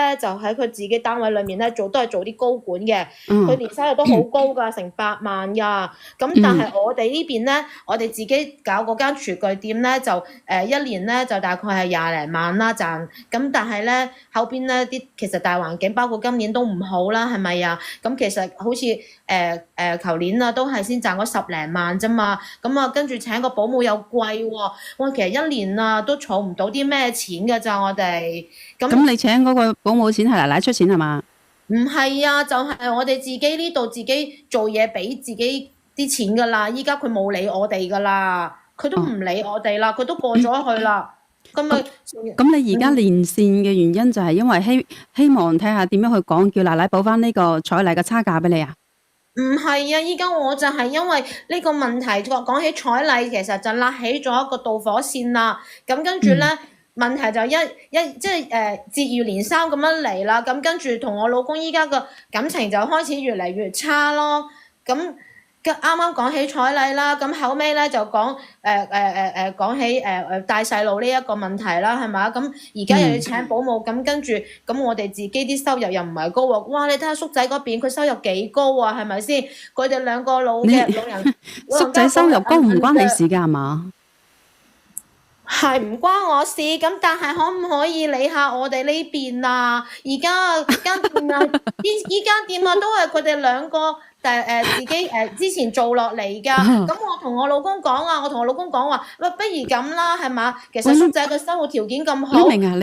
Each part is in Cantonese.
咧就喺佢自己單位裏面咧都係做啲高管嘅，佢嗯年收入都好高㗎，成8萬㗎。咁但係我哋呢邊咧，我哋自己搞嗰間廚具店咧就一年咧就大概係20零萬啦賺。咁但係咧後邊咧其實大環境包括今年都唔好啦，係咪啊？咁其實好似舊年啊都係先賺嗰10零萬啫嘛。咁啊跟住請個保姆又貴喎，哇！其實一年啊都儲唔到啲咩錢㗎咋我哋。咁你請嗰個保姆錢係奶奶出錢係嘛？唔係啊，就係我哋自己呢度自己做嘢俾自己啲錢㗎啦。依家佢冇理我哋㗎啦，佢都唔理我哋啦，佢都過咗去啦。咁你而家連線嘅原因就係因為希望睇下點樣去講，叫奶奶補翻呢個彩禮嘅差價俾你啊？唔係啊，依家我就係因為呢個問題，講起彩禮，其實就拉起咗一個導火線啦。咁跟住咧，問題就即係接二連三咁樣嚟啦。咁跟住同我老公依家個感情就開始越嚟越差咯。咁啱啱講起彩禮啦，咁後尾咧就講講起帶細路呢一個問題啦，係咪？咁而家又要請保姆，咁跟住咁我哋自己啲收入又唔係高喎。哇！你睇下叔仔嗰邊，佢收入幾高啊？係咪先？佢哋兩個老人叔仔收入高唔關你事㗎係嘛？係唔關我事，咁但係可唔可以理下我哋呢邊啊？而家間店啊，依間店啊，都係佢哋兩個自己之前做落嚟㗎。咁我同我老公講啊，我同我老公講話，喂，不如咁啦，係嘛？其實叔仔嘅生活條件咁好，你明啊？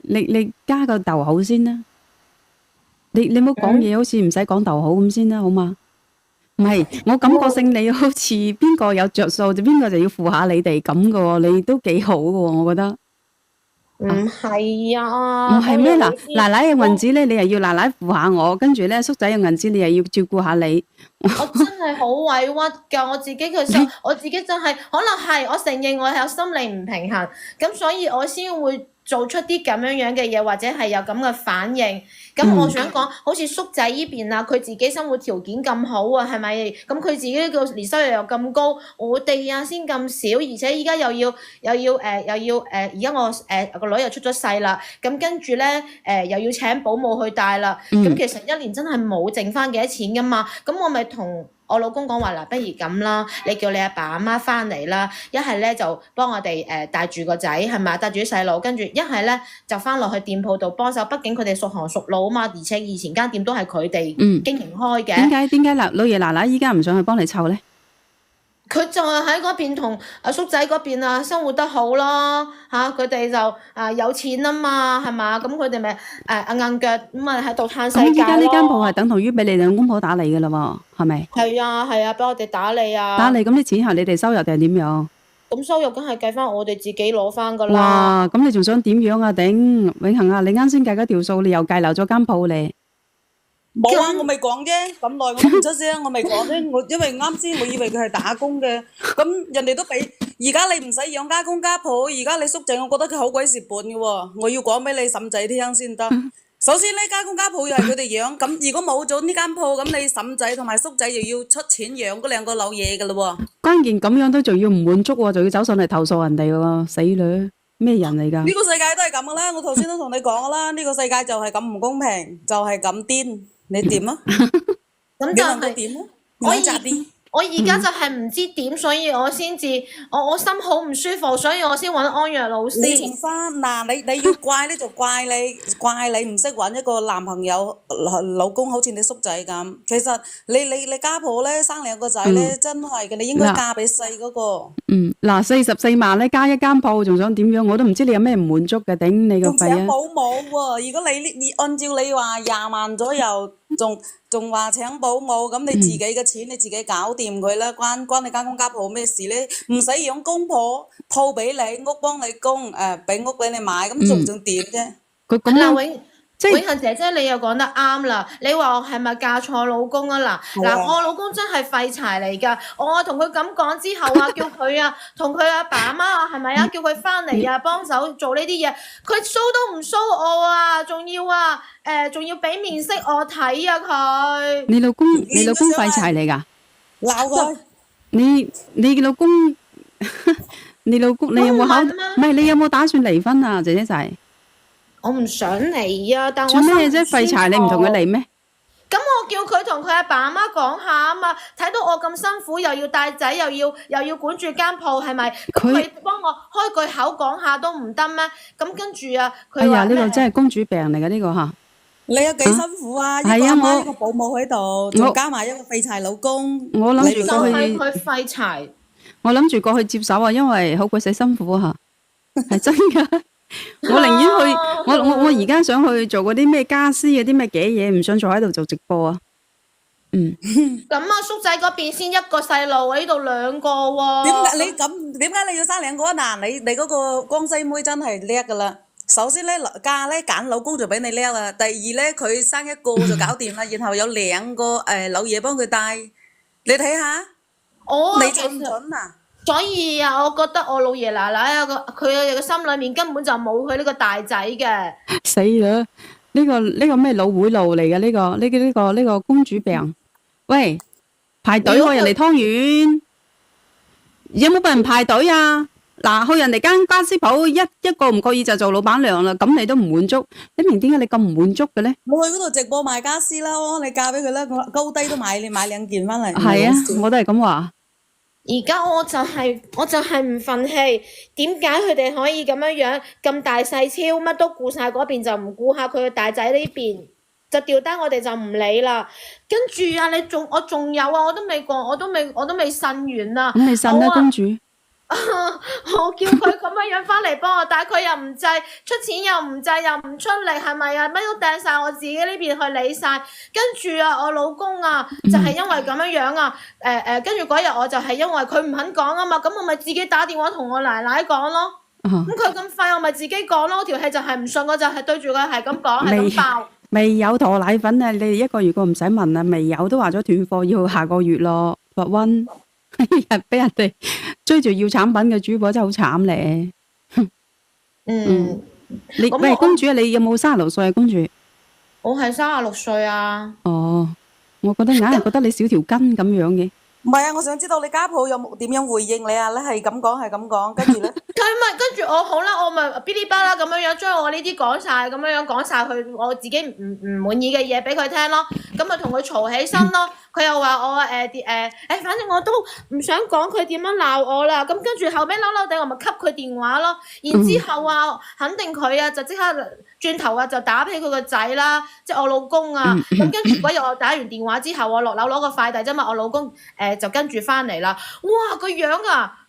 你加個逗號先啦。你冇講嘢，好似唔使講逗號咁先啦，好嘛？唔係，我感覺性你好似邊個有着數就邊個就要扶下你哋咁嘅喎，你都幾好嘅喎，我覺得。唔係啊，唔係咩？嗱，奶奶嘅銀紙咧，你又要奶奶扶下我，跟住咧叔仔嘅銀紙你又要照顧下你。我真係好委屈㗎，我自己其實我自己真係可能係我承認我係有心理唔平衡，咁所以我先會做出啲咁樣嘅嘢，或者係有咁嘅反應。咁我想講，好似叔仔依邊啊，佢自己生活條件咁好啊，係咪？咁佢自己個年收入又咁高，我哋啊先咁少，而且依家又要而家我個女又出咗世啦，咁跟住咧又要請保姆去帶啦，咁其實一年真係冇剩翻幾多錢噶嘛，咁我咪同我老公講話嗱，不如咁啦，你叫你阿爸阿媽翻嚟啦，一係咧就幫我哋帶住個仔係咪，帶住啲細路，跟住一係咧就翻落去店鋪度幫手，畢竟佢哋熟行熟路啊嘛，而且以前間店都係佢哋經營開嘅。點解老爺奶奶依家唔想去幫你湊咧？佢就係喺嗰邊同阿叔仔嗰邊啊生活得好咯嚇，佢哋就有錢啊嘛，係嘛？咁佢哋咪硬腳咁啊喺度攤世界咯。咁依家呢間鋪係等同於俾你兩公婆打理嘅啦喎，係咪？係啊，俾我哋打理啊。打理咁啲錢係你哋收入定係點樣？咁收入梗係計翻我哋自己攞翻噶啦。哇！咁你仲想點樣啊？頂永恆啊！你啱先計嗰條數，你又計漏咗間鋪咧。冇啊，我未講啫，咁耐我都唔出聲，我未講啫。我因為啱先我以為佢係打工嘅，咁人哋都俾。而家你唔使養家公家婆，而家你叔仔，我覺得佢好鬼蝕本嘅喎。我要講俾你嬸仔聽先得。首先呢家公家婆又係佢哋養，咁如果冇咗呢間鋪，咁你嬸仔同埋叔仔又要出錢養嗰兩個老嘢嘅咯喎。關鍵咁樣都仲要唔滿足喎，仲要走上嚟投訴人哋喎，死女咩人嚟㗎？呢個世界都係咁噶啦，我頭先都同你講噶啦，呢個世界就係咁唔公平，就係咁癲。你點啊？咁就係點啊？我而家就係唔知點，所以我先至我心好唔舒服，所以我先揾安若老師。你重翻嗱，你要怪呢就怪你唔識揾一個男朋友老公，好似你叔仔咁。其實你家婆咧生兩個仔咧，真係嘅，你應該嫁俾細嗰個。嗱44萬咧加一間鋪，仲想點樣？我都唔知你有咩唔滿足嘅，頂你個肺啊！仲請保姆喎，如果你按照你話20萬左右，仲話請保姆，咁你自己嘅錢你自己搞掂佢啦，關你間公家鋪咩事咧？唔使養公婆，鋪俾你，屋幫你供，俾屋俾你買，咁仲點啫？佢咁樣永恆姐姐，你又講得啱啦！你話我係咪嫁錯老公啊？嗱，我老公真係廢柴嚟㗎！我同佢咁講之後啊，叫佢啊，同佢阿爸阿媽啊，係咪啊？叫佢翻嚟啊，幫手做呢啲嘢，佢騷都唔騷我啊，仲要俾面色我睇啊佢！你老公廢柴嚟㗎？鬧佢！你老公你有冇考？唔係你有冇打算離婚啊？姐姐仔？我唔想嚟啊，但我做咩啫？心唔廢柴你舒服唔同佢嚟咩？咁我叫佢同佢阿爸阿媽講下啊嘛，睇到我咁辛苦，又要帶仔，又要管住間鋪，係咪？佢佢幫我開句口講下都唔得咩？咁跟住啊，哎呀，呢佢話咩？個真係公主病嚟嘅呢個嚇。你有幾辛苦啊？一個係啊阿媽，我一個保姆喺度，仲加埋一個廢柴老公。我諗住你就過去係佢廢柴。我諗住過去接手啊，因為好鬼死辛苦啊，係真噶。我寧願去，我而家想去做嗰啲咩家私嗰啲咩嘅嘢，唔想坐喺度做直播啊。嗯，咁啊，叔仔嗰邊先一個細路，呢度兩個喎。點解你咁？點解你要生兩個啊？嗱，你嗰個江西妹真係叻噶啦。首先咧嫁咧揀老公就比你叻啦。第二咧佢生一個就搞掂啦，然後有兩個老爺幫佢帶。你睇下，我其你準唔實準啊？所以啊，我覺得我老爺奶奶啊，佢嘅心裏面根本就冇佢呢個大仔嘅。死啦！呢個咩老會路嚟嘅呢個公主病。喂，排隊喎，人哋湯圓，有冇俾人排隊啊？嗱，去人哋間家私鋪一個唔覺意就做老闆娘啦，咁你都唔滿足？你明點解你咁唔滿足嘅咧？我去嗰度直播賣家私啦，你嫁俾佢啦，我高低都買，你買兩件翻嚟。係啊，我都係咁話。而家我就係唔忿氣，點解佢哋可以咁樣咁大細超乜都顧晒嗰邊，就唔顧下佢嘅大仔呢邊，就掉低我哋就唔理啦。跟住啊，我仲有啊，我都未呻完啊。咁你信啦，公主。我叫佢咁樣翻嚟幫我，但係佢又唔制，出錢又唔制，又唔出力，係咪啊？乜都掟晒我自己呢邊去理晒，跟住啊，我老公啊，就係因為咁樣啊，跟住嗰日我就係因為佢唔肯講啊嘛，咁我咪自己打電話同我奶奶講咯。咁佢咁快，我咪自己講咯。條氣就係唔信，我就係對住佢係咁講，係咁爆。未有陀奶粉啊！你哋一個月個唔使問啊，未有都話咗斷貨，要下個月咯。罰溫，俾人哋追住要產品嘅主播真係好慘咧。喂，公主，你有冇36歲啊？公主，我係36歲啊。哦，我覺得硬係覺得你少條筋咁樣嘅。唔係啊，我想知道你家婆有冇點樣回應你啊？你係咁講，跟住咧，佢咪跟住我好啦，我咪噼哩啪啦咁樣將我呢啲講晒，咁樣講晒佢我自己唔滿意嘅嘢俾佢聽咯，咁咪同佢嘈起身咯。佢又話我反正我都唔想講佢點樣鬧我啦。咁跟住後尾嬲嬲地，我咪 cut 佢電話咯。然之後啊，肯定佢啊就即刻轉頭啊就打俾佢個仔啦，即係我老公啊。咁跟住嗰日我打完電話之後，我落樓攞個快遞啫嘛，我老公就跟住翻嚟啦。哇，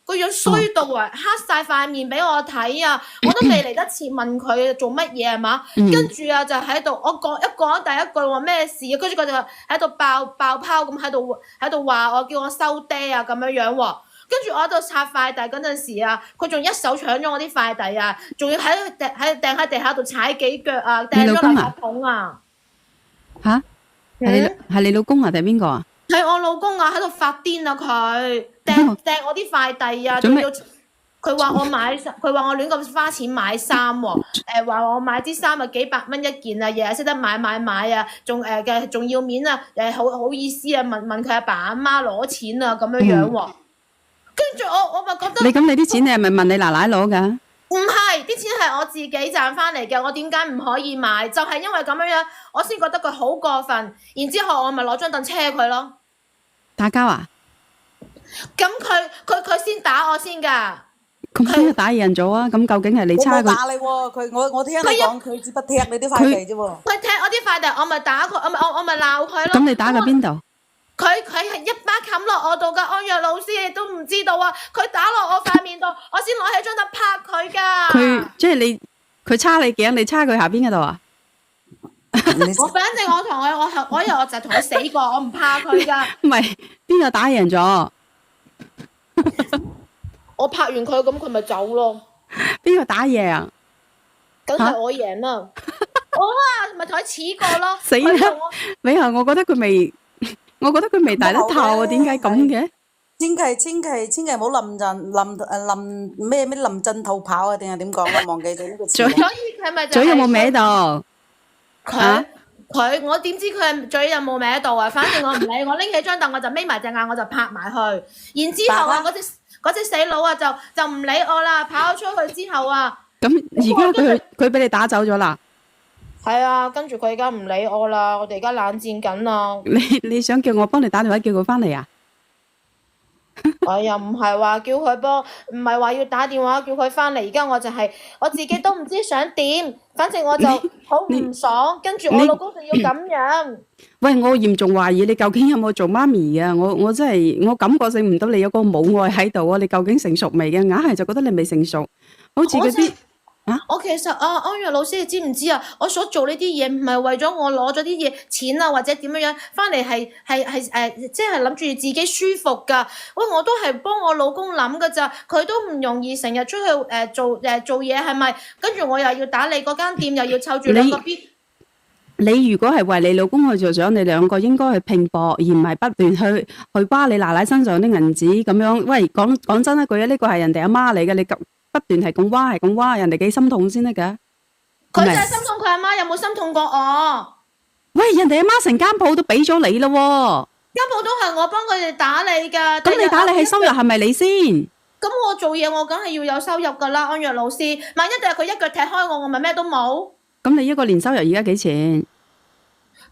個樣衰到啊，黑晒塊面俾我睇啊！我都未嚟得切問佢做乜嘢係嘛？跟住啊就喺度，我講第一句話咩事啊？跟住佢就喺度爆泡咁喺度話我叫我收爹啊咁樣喎。跟住我喺度拆快遞嗰陣時啊，佢仲一手搶咗我啲快遞啊，仲要喺掟喺地下度踩幾腳啊，掟咗垃圾桶啊！吓？係你老公啊？定係邊個啊？係我老公啊，喺度發癲啊佢，掟我啲快遞啊，仲要佢話我亂咁花錢買衫喎，話我買啲衫啊幾百蚊一件啊，日日識得買啊，仲要面啊，好意思啊，問佢阿爸阿媽攞錢啊咁樣喎，跟住我咪覺得你啲錢你係咪問你奶奶攞㗎？唔係，啲錢係我自己賺翻嚟嘅，我點解唔可以買？就係因為咁樣，我先覺得佢好過分。然之後我咪攞張凳車佢咯。打交啊？咁佢先打我先㗎。咁邊個打人咗啊？咁究竟係你差佢？我冇打你喎，我聽你講，佢只不踢你啲快遞啫喎。佢踢我啲快遞，我咪打佢，我咪鬧佢咯。咁你打佢邊度？佢係一巴冚落我度㗎，安若老師你都唔知道啊！佢打落我塊面度，我先攞起張凳拍佢㗎。佢即係佢叉你頸，你叉佢下邊嗰度啊？反正我同佢，我就同佢死過，我唔怕佢㗎。唔係邊個打贏咗？我拍完佢，咁佢咪走咯。邊個打贏？梗係我贏啦！我啊，咪同佢似過咯。死啦！美霞，我覺得佢未大得透啊，點解咁嘅？千祈唔好臨陣逃跑啊！定係點講啊？忘記咗呢個詞。所以佢咪就嘴有冇歪到？我點知佢係嘴有冇歪到啊？反正我唔理，我拎起張凳我就眯埋隻眼，我就拍埋去。然之後啊，嗰隻死佬啊就唔理我啦，跑咗出去之後啊。咁而家佢俾你打走咗啦？係啊，跟住佢而家唔理我啦，我哋而家冷戰緊啦。你想叫我幫你打電話叫佢翻嚟啊？我又唔係話叫佢幫，唔係話要打電話叫佢翻嚟。而家我就係、我自己都唔知想點，反正我就好唔爽，跟住我老公就要咁樣。喂，我嚴重懷疑你究竟有冇做媽咪啊？我真係我感覺性唔到你有個母愛喺度啊！你究竟成熟未嘅？硬係就覺得你未成熟，好似嗰啲。我其實安若老師，你知唔知啊？我所做呢啲嘢唔係為咗我攞咗啲嘢錢啊，或者點樣翻嚟係即係諗住自己舒服噶。喂，我都係幫我老公諗噶咋，佢都唔容易成日出去做嘢係咪？跟住我又要打理嗰間店，又要湊住兩個 B。你如果係為你老公去着想，你兩個應該去拼搏，而唔係不斷去花你奶奶身上啲銀紙咁樣。喂，講真一句啊，呢個係人哋阿媽嚟嘅，你不斷係咁挖，人哋幾心痛先得㗎。佢就係心痛佢阿媽，有冇心痛過我？喂，人哋阿媽成間鋪都俾咗你咯喎，間鋪都係我幫佢哋打理㗎。咁你打理係收入係咪你先？咁我做嘢我梗係要有收入㗎啦，安若老師。萬一第日佢一腳踢開我咪咩都冇。咁你一個年收入而家幾錢？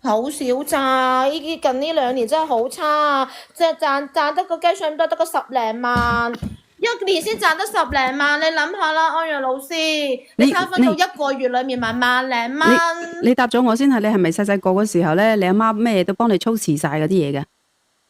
好少咋，近呢2年真係好差，即係賺得個雞碎都得個10零萬，一年先賺得10零萬，你諗下啦，安若老師，你攤分到一個月裡面賣萬零蚊。你答咗我先係，你係咪細細個嗰時候咧，你阿媽咩都幫你操持晒嗰啲嘢嘅？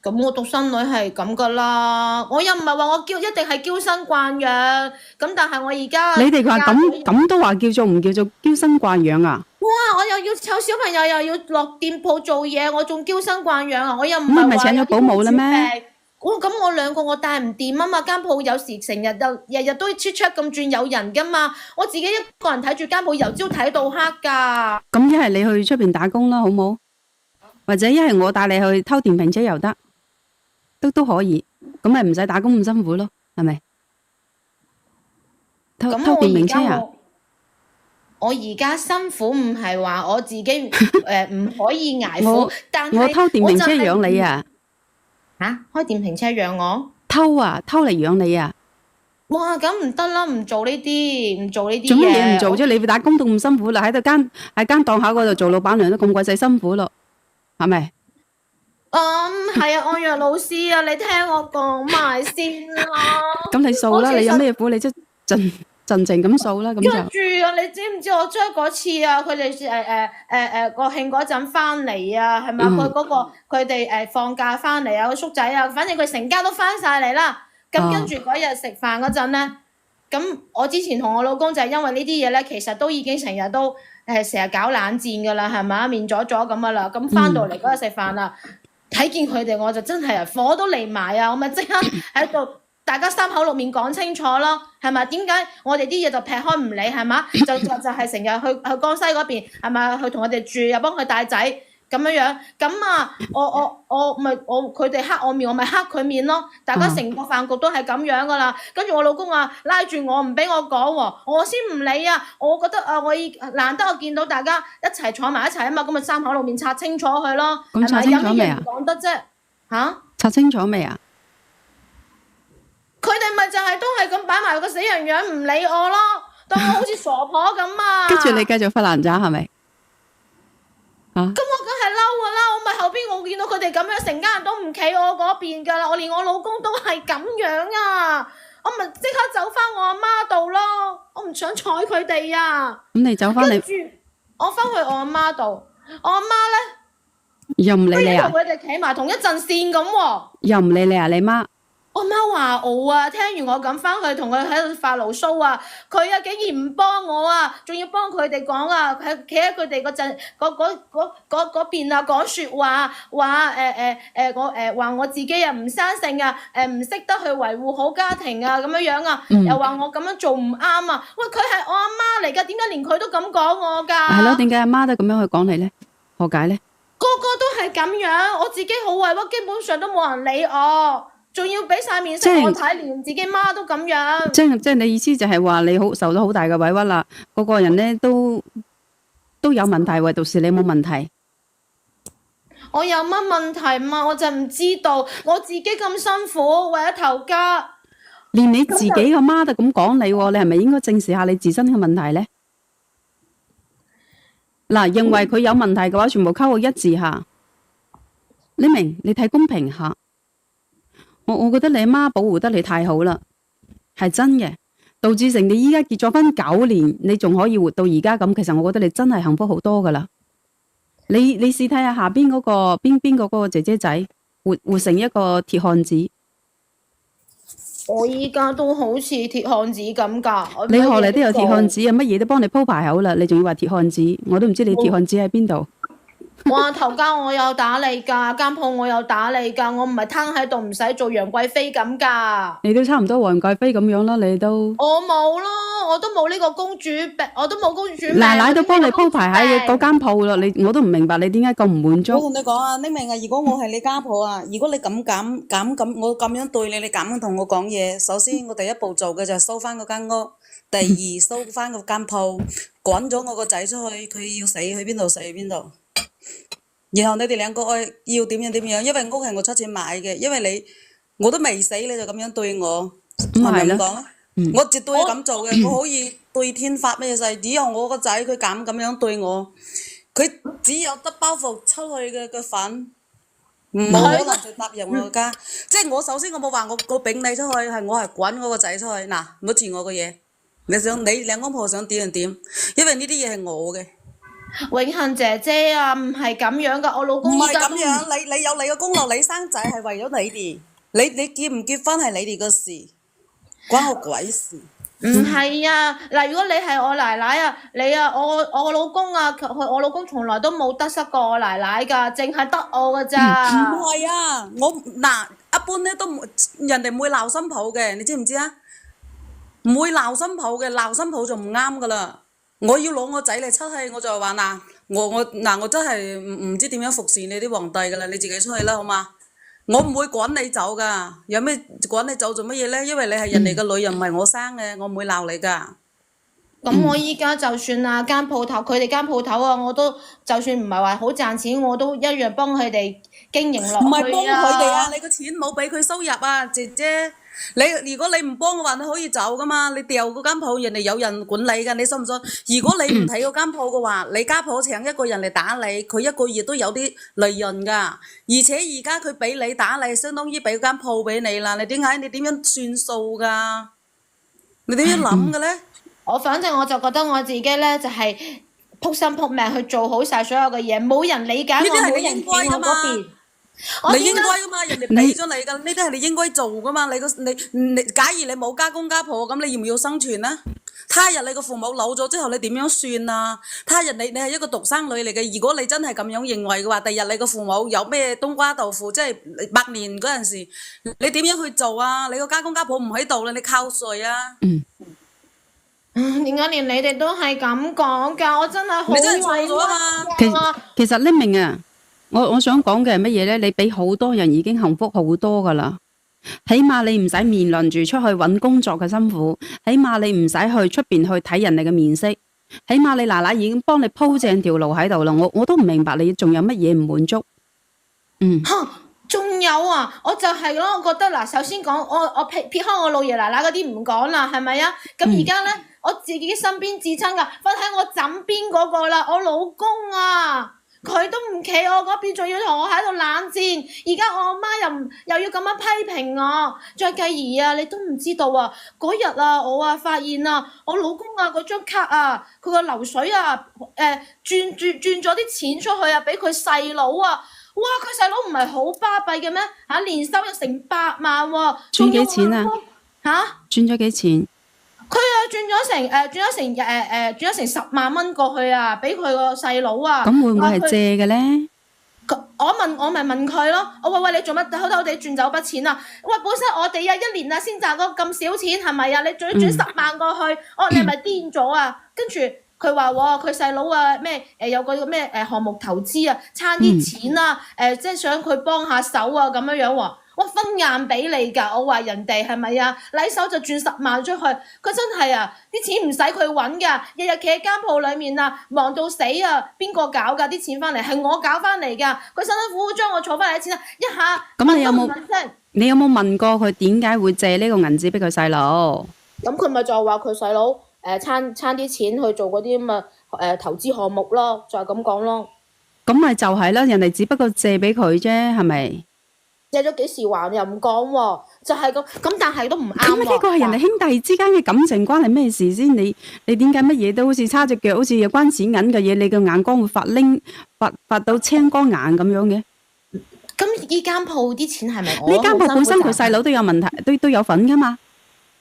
咁我獨生女係咁噶啦，我又唔係話我一定係嬌生慣養，咁但係我而家你哋話咁都話叫做唔叫做嬌生慣養啊？哇！我又要湊小朋友，又要落店鋪做嘢，我仲嬌生慣養啊！我又唔係話咁你咪請咗保姆啦咩？咁我兩個我帶唔掂啊嘛，間鋪有時成日日日都出咁轉有人噶嘛，我自己一個人睇住間鋪由朝睇到黑噶。咁一係你去出邊打工啦，好冇？或者一係我帶你去偷電瓶車又得，都可以，咁咪唔使打工咁辛苦咯，係咪？偷電瓶車啊！我而家辛苦唔係話我自己唔可以捱苦，但係我偷電瓶車養你啊！嚇，開電瓶車養我？偷嚟養你啊！哇，咁唔得啦，唔做呢啲，唔做呢啲嘢。做乜嘢唔做啫？你打工都咁辛苦啦，喺間檔口嗰度做老闆娘都咁鬼死辛苦咯，係咪？係啊，安若老師啊，你聽我講埋先啦。咁你數啦，你有咩苦你即盡情咁數啦，咁就。跟住啊，你知唔知我將嗰次啊，佢哋國慶嗰陣翻嚟啊，係咪？佢哋放假翻嚟啊，個叔仔啊，反正佢成家都翻晒嚟啦。咁跟住嗰日食飯嗰陣咧，咁我之前同我老公就係因為呢啲嘢咧，其實都已經成日都成日搞冷戰噶啦，係咪？面咗咁噶啦。咁翻到嚟嗰日食飯啦，睇見佢哋我就真係火都嚟埋啊！我咪即刻喺度。大家三口六面講清楚咯，係咪？點解我哋啲嘢就劈開唔理，係嘛？就係成日去江西嗰邊，係咪？去同佢哋住，又幫佢帶仔咁樣。咁啊，佢哋黑我面，我咪黑佢面咯。大家成個飯局都係咁樣噶啦。跟住我老公啊，拉住我唔俾我講喎，我先唔理啊。我覺得難得我見到大家一齊坐埋一齊啊嘛，咁咪三口六面拆清楚佢咯。咁拆清楚未啊？講得啫嚇？拆清楚未啊？佢哋咪就係都係咁擺埋個死人樣唔理我咯，當我好似傻婆咁啊！跟住你繼續發爛渣係咪？咁我梗係嬲噶啦！我咪後邊我見到佢哋咁樣，成家人都唔企我嗰邊噶啦，我連我老公都係咁樣啊！我咪即刻走翻我阿媽度咯，我唔想睬佢哋啊！咁你走翻嚟，跟住我翻去我阿媽度，我阿媽咧又唔理你啊？同佢哋企埋同一陣線咁喎，又唔理你啊？你媽？我媽話我啊，聽完我咁翻去同佢喺度發牢騷啊，佢啊竟然唔幫我啊，仲要幫佢哋講啊，企喺佢哋嗰邊啊講説話，話我自己啊唔生性啊，唔識得去維護好家庭啊咁樣啊，又話我咁樣做唔啱啊，喂，佢係我阿媽嚟㗎，點解連佢都咁講我㗎？係咯，點解阿媽都咁樣去講你咧？何解咧？個個都係咁樣，我自己好委屈，基本上都冇人理我。仲要俾晒面色我睇，連自己媽都咁樣。即係你意思就係話你受咗好大嘅委屈啦，個人咧都有問題，唯獨是你冇問題。我有乜問題嘛？我就唔知道，我自己咁辛苦為咗頭家，連你自己個媽都咁講你，你係咪應該正視下你自身嘅問題咧？嗱，認為佢有問題嘅話，全部溝個一字下。你明？你睇公平下。我覺得你阿媽保護得你太好啦，係真嘅。杜志成，你依家結咗婚9年，你仲可以活到而家咁，其實我覺得你真係幸福好多噶啦。你試睇下下邊嗰個邊個嗰個姐姐仔，活成一個鐵漢子。我依家都好似鐵漢子咁㗎。你何嚟都有鐵漢子啊？乜嘢都幫你鋪排好啦，你仲要話鐵漢子？我都唔知你鐵漢子喺邊度。哇！頭家我有打理㗎，間鋪我有打理㗎，我唔係攤喺度唔使做楊貴妃咁㗎。你都差唔多皇貴妃咁樣啦，你都。我冇咯，我都冇呢個公主病，我都冇公主命。奶奶都幫你鋪排喺嗰間鋪啦，我都唔明白你點解咁唔滿足。我同你講啊，匿名啊，如果我係你家婆啊，如果你咁我咁樣對你，你咁同我講嘢，首先我第一步做嘅就係收翻嗰間屋，第二收翻嗰間鋪，趕咗我個仔出去，佢要死去邊度死去邊度。然後你哋兩個要點樣，因為屋係我出錢買嘅，因為我都未死你就咁樣對我，係咪咁講咧？我絕對係咁做嘅，我可以對天發咩誓，只有我個仔佢咁樣對我，佢只有得包袱出去嘅份，冇可能就踏入我個家。即係我首先我冇話我抦你出去，係我係滾我個仔出去。嗱，唔好住我個嘢，你兩公婆想點就點，因為呢啲嘢係我嘅。永恒姐姐啊，唔係咁樣噶，我老公唔係依家咁樣，你有你嘅功勞，你生仔係為咗你哋，你結唔結婚係你哋嘅事，關我鬼事。唔係啊，嗱，如果你係我奶奶啊，你啊，我老公啊，我老公從來都冇得失過我奶奶噶，淨係得我噶咋。唔係啊，一般咧都人哋唔會鬧新抱嘅，你知唔知啊？唔會鬧新抱嘅，鬧新抱就唔啱噶啦。我要攞我仔嚟出去，我就話我真係唔知點樣服侍你啲皇帝噶啦，你自己出去啦，好嘛？我唔會趕你走噶，有咩趕你走做乜嘢咧？因為你係人哋嘅女人，唔係我生嘅，我唔會鬧你噶。咁我依家就算啊間鋪頭，佢哋間鋪頭啊，我都就算唔係話好賺錢，我都一樣幫佢哋經營落去啊。唔係幫佢哋啊，你個錢冇俾佢收入啊，姐姐。如果你唔幫嘅話，你可以走噶嘛，你掉嗰間鋪，人哋有人管理噶，你信唔信？如果你唔睇嗰間鋪嘅話，你家婆請一個人嚟打理，佢一個月都有啲利潤噶，而且而家佢俾你打理，相當於俾間鋪俾你啦，你點樣算數噶？你點樣諗嘅咧？反正我就覺得我自己咧就係撲心撲命去做好晒所有嘅嘢，冇人理解我，冇人企我嗰邊。你應該噶嘛，人哋俾咗你噶，呢啲係你應該做噶嘛。你假如你冇家公家婆咁，你要唔要生存啊？他日你個父母老咗之後，你點樣算啊？他日你係一個獨生女嚟嘅，如果你真係咁樣認為嘅話，第日你個父母有咩冬瓜豆腐，即係百年嗰陣時，你點樣去做啊？你個家公家婆唔喺度啦，你靠誰啊？點解連你哋都係咁講㗎？我真係好你真係錯咗啊！其實你明啊？我想講嘅係乜嘢咧？你俾好多人已經幸福好多噶啦，起碼你唔使面臨住出去揾工作嘅辛苦，起碼你唔使去出邊去睇人哋嘅面色，起碼你奶奶已經幫你鋪正條路喺度啦。我都唔明白你仲有乜嘢唔滿足？仲有啊，我就係咯，我覺得嗱，首先講我撇開我老爺奶奶嗰啲唔講啦，係咪啊？咁而家咧，我自己身邊至親噶，瞓喺我枕邊嗰個啦，我老公啊。佢都唔企我嗰邊，仲要同我喺度冷戰。而家我阿媽又要咁樣批評我，再繼而啊，你都唔知道啊！嗰日啊，我啊發現啊，我老公啊嗰張卡啊，佢個流水啊，轉咗啲錢出去啊，俾佢細佬啊！哇，佢細佬唔係好巴閉嘅咩？年收入成100萬喎！轉幾錢啊？轉咗幾錢？佢啊轉咗成10萬蚊過去啊，俾佢個細佬啊。咁會唔會係借嘅咧？我咪問佢咯，我話喂，你做乜偷偷地轉走筆錢啊？喂，本身我哋啊1年啊先賺嗰咁少錢係咪啊？你仲要轉10萬過去，你係咪癲咗啊？跟住佢話佢細佬啊咩有個咩項目投資啊，差啲錢啊，即係想佢幫下手啊咁樣喎。我分硬俾你㗎，我話人哋係咪啊？禮手就轉10萬出去，佢真係啊！啲錢唔使佢揾㗎，日日企喺間鋪裡面啊，忙到死啊！邊個搞㗎？啲錢翻嚟係我搞翻嚟㗎，佢辛辛苦苦將我儲翻嚟嘅錢啊，一下咁你有冇問過佢點解會借呢個銀紙俾佢細佬？咁佢咪就話佢細佬撐啲錢去做嗰啲咁啊投資項目咯，就係咁講咯。咁咪就係啦，人哋只不過借俾佢啫，係咪？借咗幾時還又唔講喎，就係咁，但係都唔啱咁喎。呢個係人哋兄弟之間嘅感情關係咩事先？你點解乜嘢都好似叉隻腳，好似有關錢銀嘅嘢，你個眼光會發到青光眼咁樣嘅？咁呢間鋪啲錢係咪我呢間鋪本身佢細佬？佬都有問題，都有份噶嘛？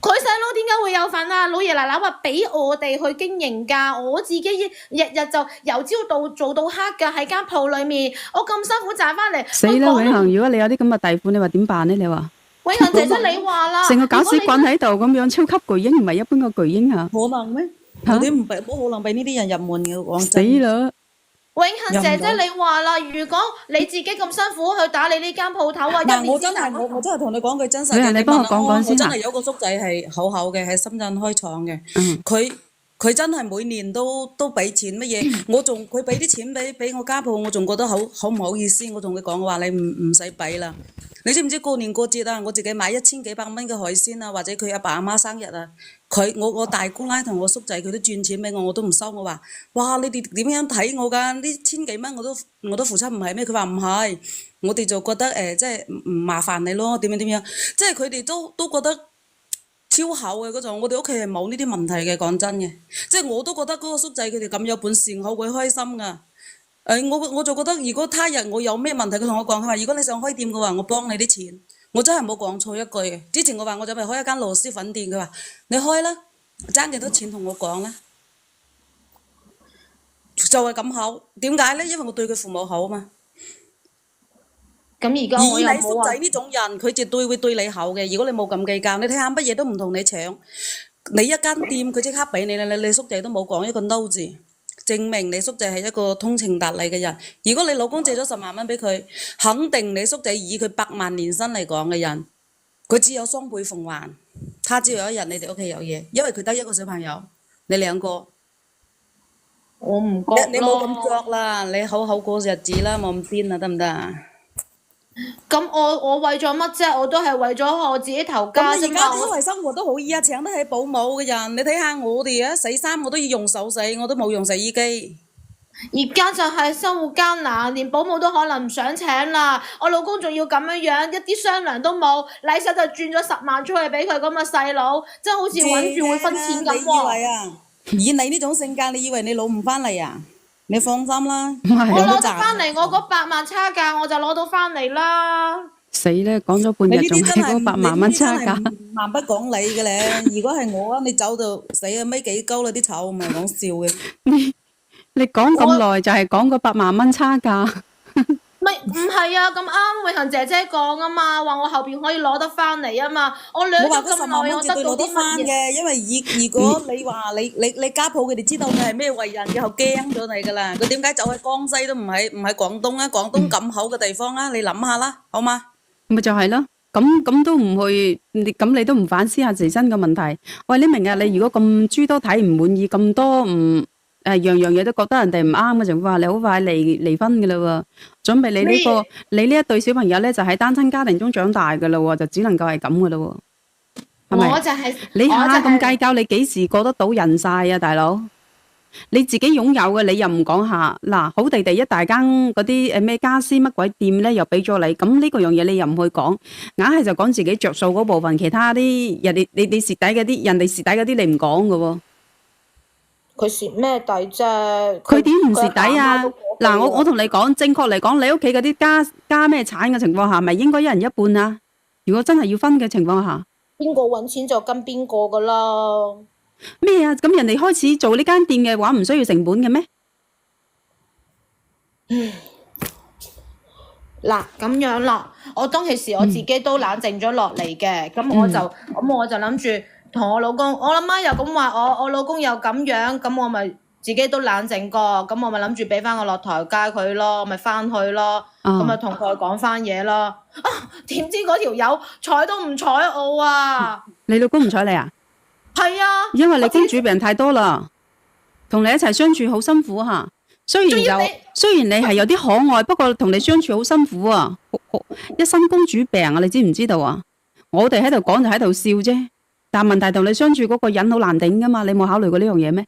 佢細佬點解會有份啊？老爺奶奶話俾我哋去經營㗎，我自己日日就由朝到做到黑㗎喺間鋪裏面，我咁辛苦賺翻嚟。死啦，永恆！如果你有啲咁嘅弟婦，你話點辦呢？你話永恆姐姐你話啦，成個搞屎棍喺度咁樣，超級巨嬰唔係一般嘅巨嬰啊！可能咩？嚇嗰啲唔係冇可能俾呢啲人入門嘅，講死真。啦！永恆姐姐你話啦，如果你自己咁辛苦去打理呢間鋪頭啊，嗱，一年先賺我真係同你講句真實你嘅，幫我講問我先啊真係有個叔仔係好好嘅，喺深圳開廠嘅。嗯佢真係每年都俾錢乜嘢，佢俾啲錢俾我家鋪，我仲覺得好唔好意思，我同佢講我話你唔使俾啦。你知唔知過年過節啊？我自己買1000幾百蚊嘅海鮮啊，或者佢阿爸阿媽生日啊，我大姑奶同我叔仔佢都轉錢俾我都唔收。我話哇，你哋點樣睇我㗎？呢千幾蚊我都付出唔係咩？佢話唔係，我哋就覺得即係唔麻煩你咯，點樣，即係佢哋都覺得超厚嘅嗰種。我哋屋企係冇呢啲問題嘅，講真嘅，即係我都覺得嗰個叔仔佢哋咁有本事，好鬼開心㗎。我就覺得如果他日我有咩問題，佢同我講，佢話如果你想開店嘅話，我幫你啲錢。我真係冇講錯一句嘅。之前我話我準備開一間螺螄粉店，佢話你開啦，爭幾多錢同我講啦。就係咁好，點解咧？因為我對佢父母好啊嘛。咁而家我以你又冇話叔仔呢種人，佢絕對會對你好嘅。如果你冇咁計較，你睇下乜嘢都唔同你搶，你一間店佢即刻俾你啦，你叔仔都冇講一個 no 字。證明你叔仔係一個通情達理嘅人。如果你老公借咗10萬蚊俾佢，肯定你叔仔以佢100萬年薪嚟講嘅人，佢只有雙倍奉還。他只要有一日你哋屋企有嘢，因為佢得一個小朋友，你兩個，我唔覺你冇咁作啦，你好好過日子啦，冇咁癲啦，得唔得啊？咁我為咗乜啫？我都係為咗我自己頭家啫咁你而家嘛。因為生活都好易啊，請得起保姆嘅人，你睇下我哋啊，洗衫我都要用手洗，我都冇用洗衣機。而家就係生活艱難，連保姆都可能唔想請啦。我老公仲要咁樣，一啲商量都冇，禮手就轉咗10萬出去俾佢咁嘅細佬，真係好似揾住會分錢咁你以喎。為啊？以你呢種性格，你以為你攞唔翻嚟啊？你放心啦，唔係我攞得有得賺翻嚟，我嗰8萬差價我就攞到翻嚟啦。死咧，講咗半你呢日仲係啲真係嗰8萬蚊差價。蠻不講理嘅咧。如果係我啊，你走到死啊，尾幾高啦啲醜，唔係講笑嘅。你講咁耐就係講嗰8萬蚊差價。唔係啊，咁啱永恆姐姐講啊嘛，話我後邊可以攞得翻嚟啊嘛。我兩我話嗰10咗咁耐，萬蚊絕我得到對攞得翻啲乜嘢？嘅，因為如果你話你家鋪佢哋知道你係咩為人，以後驚咗你噶啦。佢點解走去江西都唔喺廣東啊？廣東咁好嘅地方啊，你諗下啦，好嗎？咪就係咯，咁都唔去，你都唔反思下自身嘅問題。喂，你明日你如果咁諸多睇唔滿意，咁多樣樣嘢都覺得人哋唔啱嘅情況下，你好快離婚嘅啦喎。準備你呢一對小朋友咧，就喺單親家庭中長大嘅啦喎，就只能夠係咁嘅啦喎，係咪？我就係你下下我就係咁計較，你幾時過得到人晒啊，大佬？你自己擁有嘅，你又唔講下嗱，好地地一大間嗰啲咩家私乜鬼店咧，又俾咗你，咁呢個樣嘢你又唔去講，硬係就講自己着數嗰部分，其他啲人哋你蝕底嗰啲，人哋蝕底嗰啲你唔講嘅喎。佢蝕咩底啫？佢點唔蝕底啊？嗱，我我同你講，正確嚟講，你屋企嗰啲家咩產嘅情況下，咪應該一人一半啊？如果真係要分嘅情況下，邊個揾錢就跟邊個噶啦。咩啊？咁人哋開始做呢間店嘅話，唔需要成本嘅咩？嗱咁樣咯，我當其時我自己都冷靜咗落嚟嘅，咁我就諗住同我老公，我阿媽又咁話我老公又咁樣，咁我咪自己都冷靜過，咁我咪諗住俾翻個落台階佢咯，咪翻去咯，咁咪同佢講翻嘢咯。啊，點知嗰條友睬都唔睬我啊！你老公唔睬你啊？係啊，因為你公主病人太多啦，同你一齊相處好辛苦吓。雖然你係有啲可愛，不過同你相處好辛苦啊，一身公主病啊，你知唔知道啊？我哋喺度講就喺度笑啫，但問題同你相處嗰個人好難頂噶嘛，你冇考慮過呢樣嘢咩？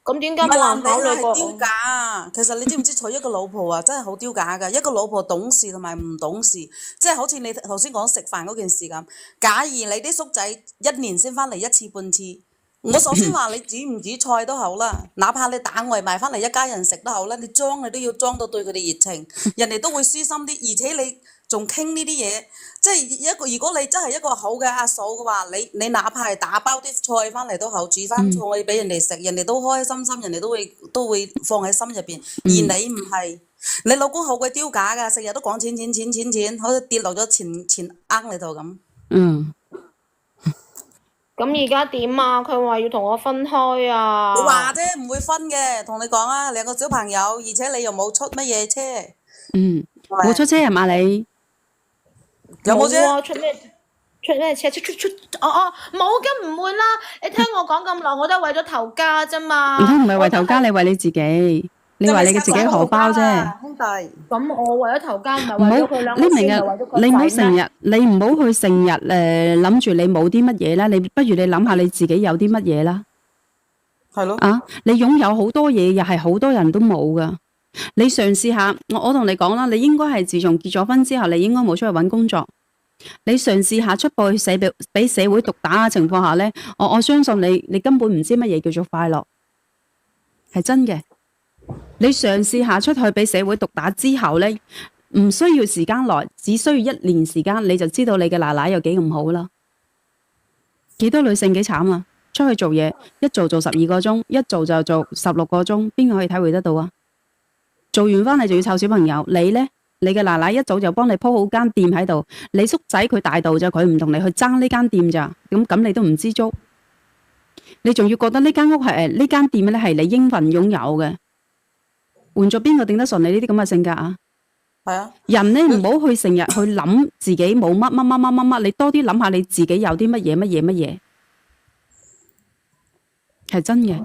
咁點解唔係冇人考男人慮過我？係丟架啊！其實你知唔知娶一個老婆啊，真係好丟架㗎。一個老婆懂事同埋唔懂事，即係好似你頭先講食飯嗰件事咁。假如你啲叔仔一年先翻嚟一次半次，我首先話你煮唔煮菜都好啦，哪怕你打外賣翻嚟一家人食都好啦，你裝你都要裝到對佢哋熱情，人哋都會舒心啲，而且你仲傾呢啲嘢，即係一個如果你真係一個好嘅阿嫂嘅話，你哪怕係打包啲菜翻嚟都好，煮翻菜俾人哋食，人哋都開開心心，人哋都會放喺心入邊，而你唔係。你老公好鬼丟架㗎，成日都講錢，好似跌落咗錢罌裏頭咁。嗯，咁而家點啊？佢話要同我分開啊！你話啫，唔會分嘅，同你講啊，兩個小朋友，而且你又冇出乜嘢車，嗯，係咪冇出車係嘛你？有冇啫？啊？出咩車？冇嘅唔會啦！你聽我講咁耐，我都係為咗頭家啫嘛。唔係為頭家，你為你自己，你為你嘅自己荷包啫。兄弟。咁我為咗頭家，唔係唔好為咗佢兩，個你明日先，係為咗個你唔好仔咩？成日，你唔好去成日諗住你冇啲乜嘢啦，你不如你諗下你自己有啲乜嘢啦。係咯。啊，你擁有好多嘢，又係好多人都冇噶。你嘗試下，我同你講啦，你應該係自從結咗婚之後，你應該冇出去揾工作。你嘗試下出步去俾社會毒打嘅情況下咧，我相信你根本唔知乜嘢叫做快樂，係真嘅。你嘗試下出去俾社會毒打之後咧，唔需要時間耐，只需要1年時間，你就知道你嘅奶奶有幾咁好啦。幾多女性幾慘啊！出去做嘢，一做12個鐘，一做就做16個鐘，邊個可以體會得到啊？做完翻嚟就要湊小朋友，你呢？你嘅奶奶一早就幫你鋪好間店喺度，你叔仔佢大度咋，佢唔同你去爭呢間店咋，咁你都唔知足，你仲要覺得呢間屋係呢間店咧係你應份擁有嘅，換咗邊個頂得順你呢啲咁嘅性格啊？係啊。人呢唔好去成日去諗自己冇乜，你多啲諗下你自己有啲乜嘢，係真嘅。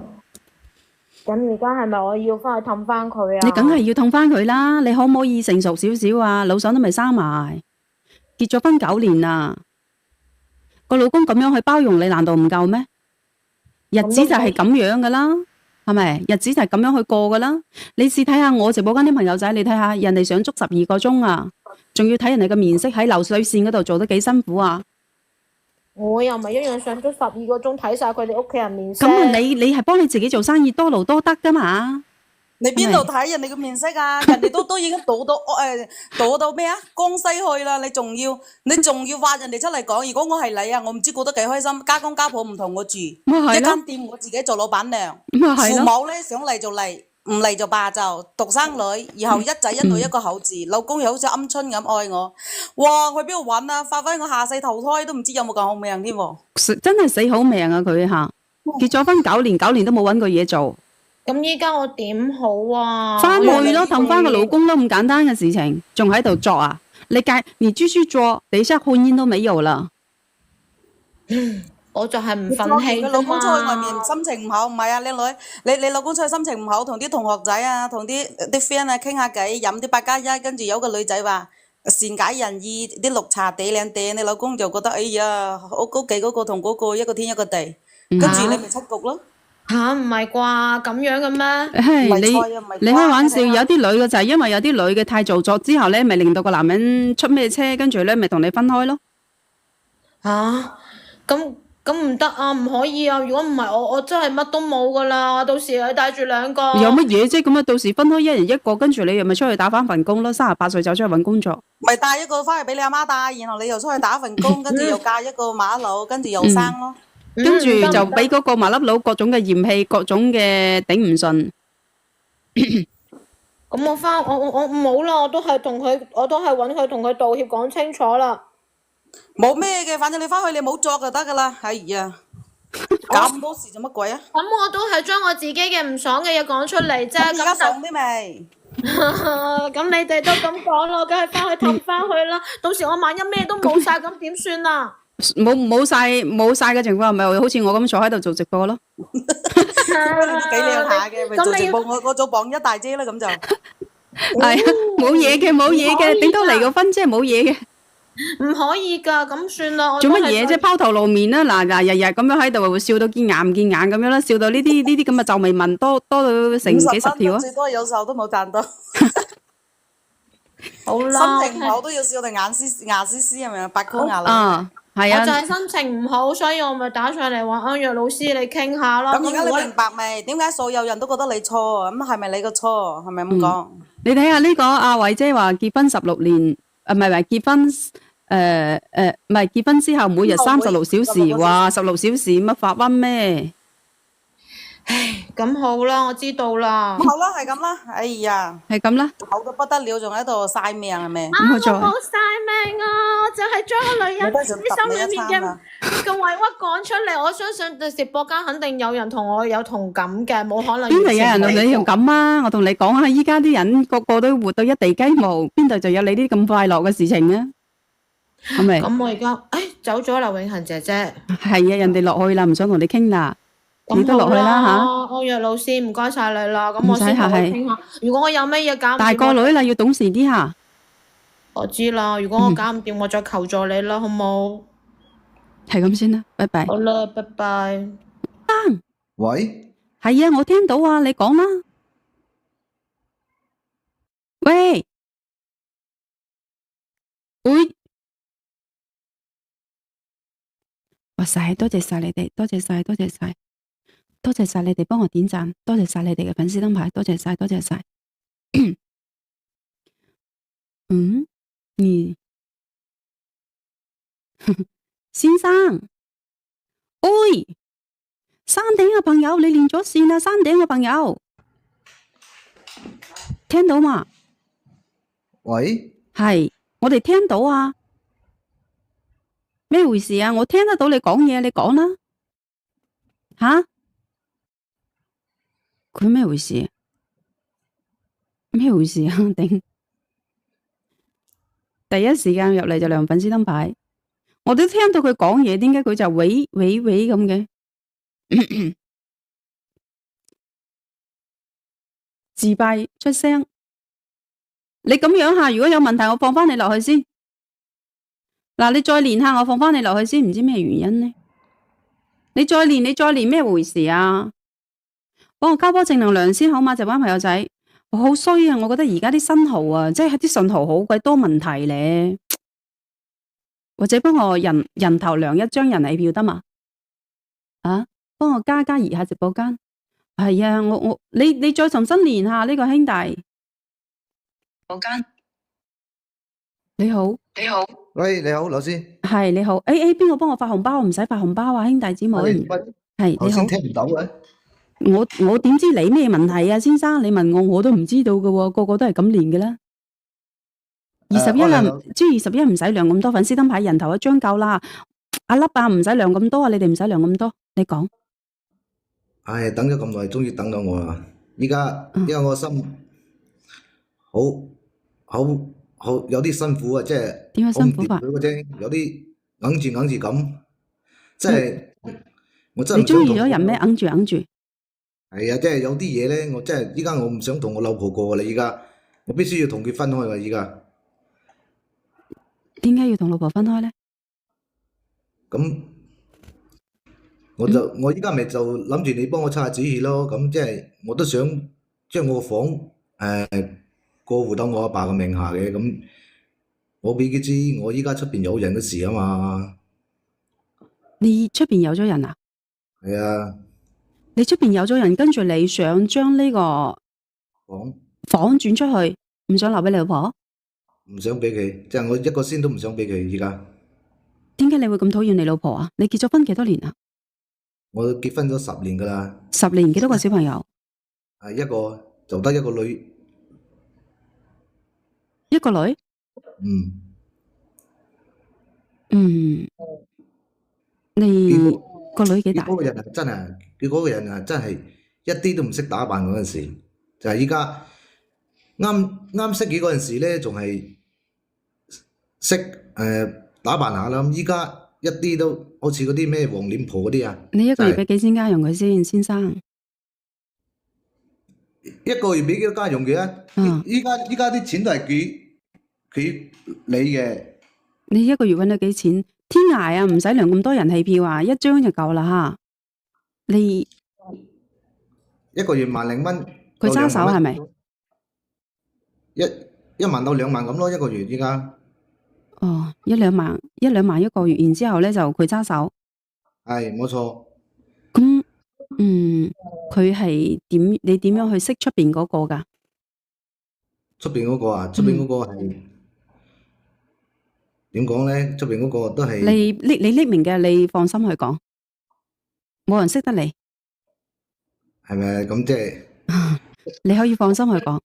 咁而家係咪我要翻去氹翻佢啊？你梗係要氹翻佢啦！你可唔可以成熟少少啊？老手都未生埋，結咗婚9年啦，個老公咁樣去包容你，難道唔夠咩？日子就係咁樣噶啦，係咪？日子就係咁樣去過噶啦。你試睇下我直播間啲朋友仔，你睇下人哋想捉12個鐘啊，仲要睇人哋嘅面色喺流水線嗰度做得幾辛苦啊！我又唔係一樣上咗12個鐘睇晒佢哋屋企人面色。咁啊，你係幫你自己做生意，多勞多得噶嘛？你邊度睇人哋嘅面色啊？人哋都已經倒到咩啊？江西去啦！你仲要挖人哋出嚟講？如果我係你啊，我唔知過得幾開心。家公家婆唔同我住，一間店我自己做老闆娘。父母咧想嚟就嚟，唔嚟就罷就。獨生女，然後一仔一女一個口字，老公又好似鵪鶉咁愛我。哇！去邊度揾啊？發揮我下世投胎都唔知有冇咁好命添喎！真係死好命啊佢吓，結咗婚9年都冇揾過嘢做。咁依家我點好啊？翻去咯，氹翻個老公咯，咁簡單嘅事情，仲喺度作啊？你繼續做，等一下婚姻都沒有了。我就係唔忿氣啫嘛。老公出去外面心情唔好，唔係啊，靚女，你老公出去心情唔好，同啲同學仔啊，同啲 friend 啊傾下偈，飲啲8+1，跟住有個女仔話善解人意，啲綠茶嗲靚嗲，你老公就覺得哎呀，屋企嗰個同嗰個一個天一個地，跟住你咪出局咯。吓，唔係啩？咁樣嘅咩？你開玩笑，有啲女嘅就係因為有啲女嘅太做作之後咧，咪令到個男人出咩車，跟住咧咪同你分開咯。吓，咁唔得啊，唔可以啊！如果唔係我真係乜都冇噶啦，到時你帶住2個。有乜嘢啫？咁啊，到時分開一人一個，跟住你又咪出去打翻份工咯。38歲走出去搵工作。咪帶一個翻去俾你阿媽帶，然後你又出去打份工，跟住又嫁一個馬佬，跟住又生咯。跟住就俾嗰個麻粒佬各種嘅嫌棄，各種嘅頂唔順。咁我冇啦，我都係揾佢同佢道歉講清楚啦。冇咩嘅，反正你翻去你冇作就得噶啦。哎呀，咁多事做乜鬼啊？咁我都係將我自己嘅唔爽嘅嘢講出嚟啫。而家爽啲未？咁你哋都咁講咯，梗係翻去氹翻去啦。到時我萬一咩都冇晒，咁點算啊？冇晒嘅情況，咪好似我咁坐喺度做直播咯。幾靚下嘅，咪做直播，我做榜一大姐啦，咁就係啊，冇嘢嘅，頂多離個婚即係冇嘢嘅。唔可以㗎，咁算啦。我做都係想乜嘢啫？拋頭露面啦！嗱，日日咁樣喺度，會笑到見牙唔見眼咁樣啦，笑到呢啲咁嘅皺眉紋多到成50幾十條啊！最多有時候都冇賺到，好啦，心情唔好都要笑到牙絲絲係咪啊？八顆牙啊，係我就啊，係心情唔好，所以我咪打上嚟揾安若老師你傾下咯。咁而家咁如果你明白未？點解所有人都覺得你錯？咁係咪你個錯？係咪咁講？你睇下呢個阿慧姐話結婚16年，唔係結婚唔係結婚之後每日36小時，話16小時乜法溫咩？咁好啦，我知道啦。咁好啦，係咁啦。哎呀，係咁啦，好到不得了，仲喺度晒命係咪？咁我再我冇晒命啊！我就係將個女人我都想心裏面揼你一餐啊嘅委屈講出嚟。我相信直播間肯定有人同我有同感嘅，冇可能邊度有人同完全你用咁啊？我同你講啊，依家啲人個個都活到一地雞毛，邊度就有你啲咁快樂嘅事情啊？係咪？咁我而家走咗劉永恒姐姐，係啊，人哋落去啦，唔想同你傾啦。咁你都落去啦嚇安若老師，唔該晒你啦。咁我先同佢傾下。如果我有乜嘢搞唔掂，大個女啦，要懂事啲嚇。我知啦。如果我搞唔掂，我再求助你啦，好冇？係咁先啦，拜拜。好啦，拜拜。喂，係啊，我聽到啊，你講啦。喂，喂，哇塞，多謝晒你哋，多謝晒，多謝晒，多謝晒你哋幫我點讚，多謝晒你哋嘅粉絲燈牌，多謝晒，多謝晒。嗯，你先生，喂，山頂嘅朋友，你連咗線啦，山頂嘅朋友，聽到嘛？喂，係，我哋聽到啊，咩回事啊？我聽得到你講嘢，你講啦。吓？佢咩回事啊？咩回事啊？頂！第一時間入嚟就亮粉絲燈牌，我都聽到佢講嘢，點解佢就喂喂喂咁嘅？自閉出聲，你咁樣下，如果有問題，我放翻你落去先。嗱，你再練下，我放翻你落去先，唔知咩原因呢？你再練咩回事啊？幫我交波正能量先好嘛，就班朋友仔。我好衰啊！我覺得而家啲新號啊，即係啲信號好鬼多問題咧。或者幫我人頭量一張人氣票得嘛？啊，幫我加移下直播間。係啊，你再重新練下呢個兄弟。直播間，你好，你好，喂，你好，老師，係你好。邊個幫我發紅包？唔使發紅包啊，兄弟姊妹。係你好。頭先聽唔到嘅。我點知你咩問題啊，先生？你問我都唔知道嘅喎，個個都係咁練嘅啦。21啦，G21唔使亮咁多粉絲燈牌，人頭一張夠啦。阿粒啊，唔使亮咁多啊，你哋唔使亮咁多。你講。唉，等咗咁耐，終於等到我啦。依家因為我心好有啲辛苦啊，即係點解辛苦法？佢嗰啲有啲硬住咁，即係我真係你中意唔想同咗人咩？硬住。係啊，即係有啲嘢咧，我真係依家我唔想同我老婆過啦，依家我必須要同佢分開啦，依家。點解要同老婆分開咧？咁我依家咪就諗住你幫我出下主意咯，咁即係我都想將我個房過戶到我阿爸嘅名下嘅，咁我俾佢知我依家出邊有人嘅事啊嘛。你出邊有咗人啊？係啊，你出邊有咗人，跟住你想將呢個房轉出去，唔想留俾你老婆？唔想俾佢，即係我一個仙都唔想俾佢依家。點解你會咁討厭你老婆啊？你結咗婚幾多年啊？我結婚咗10年噶啦。10年，幾多個小朋友？一個就得一個女。一個女？你個女幾大？佢嗰個人真係一啲都唔識打扮嗰陣時，就係依家啱識佢嗰陣時咧，仲係識打扮下啦。咁依家一啲都好似嗰啲咩黃臉婆嗰啲啊！你一個月俾幾錢家用佢先，先生？一個月俾幾多家用嘅啊？依家啲錢都係佢理嘅。你一個月搵到幾錢？天涯啊，唔使量咁多人氣票啊，一張就夠啦吓。你一個月萬零蚊，佢揸手係咪？一萬到2萬咁咯，一個月依家。哦，一兩萬一個月，然之後咧就佢揸手。係冇錯。咁佢係點？你點樣去識出邊嗰個㗎？出邊嗰個啊，出邊嗰個係點講咧？出邊嗰個都係你匿名嘅，你放心去講，冇人識得你，係咪咁即係你可以放心去講。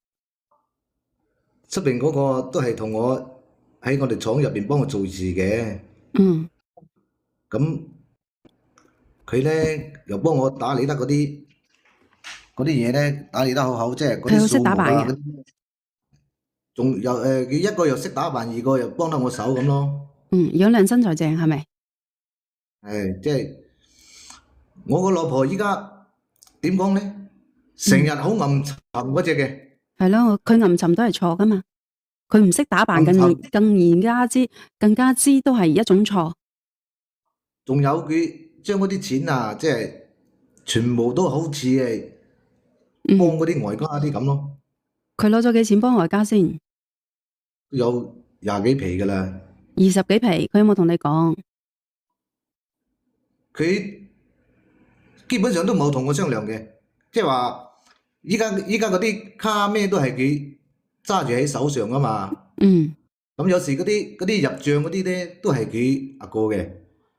出邊嗰個都係同我喺我哋廠入邊幫我做事嘅。嗯，咁佢咧又幫我打理得嗰啲嘢咧，打理得好好，即係嗰佢好啲數目識打扮嘅啊，嗰啲仲有佢一個又識打扮，二個又幫得我手咁咯。樣靚身材正係咪？係即係我個老婆依家點講咧？成日好暗沉嗰只嘅。係咯，佢暗沉都係錯噶嘛，佢唔識打扮暗沉更加知都係一種錯。仲有佢將嗰啲錢啊，即係全部都好似係幫嗰啲外家啲咁咯。佢攞咗幾錢幫外家先？都有20幾皮噶啦。 20幾皮，佢有冇同你講？佢基本上都冇同我商量嘅，即係話依家嗰啲卡咩都係佢揸住喺手上啊嘛。嗯咁有時嗰啲入帳嗰啲咧都係佢阿哥嘅，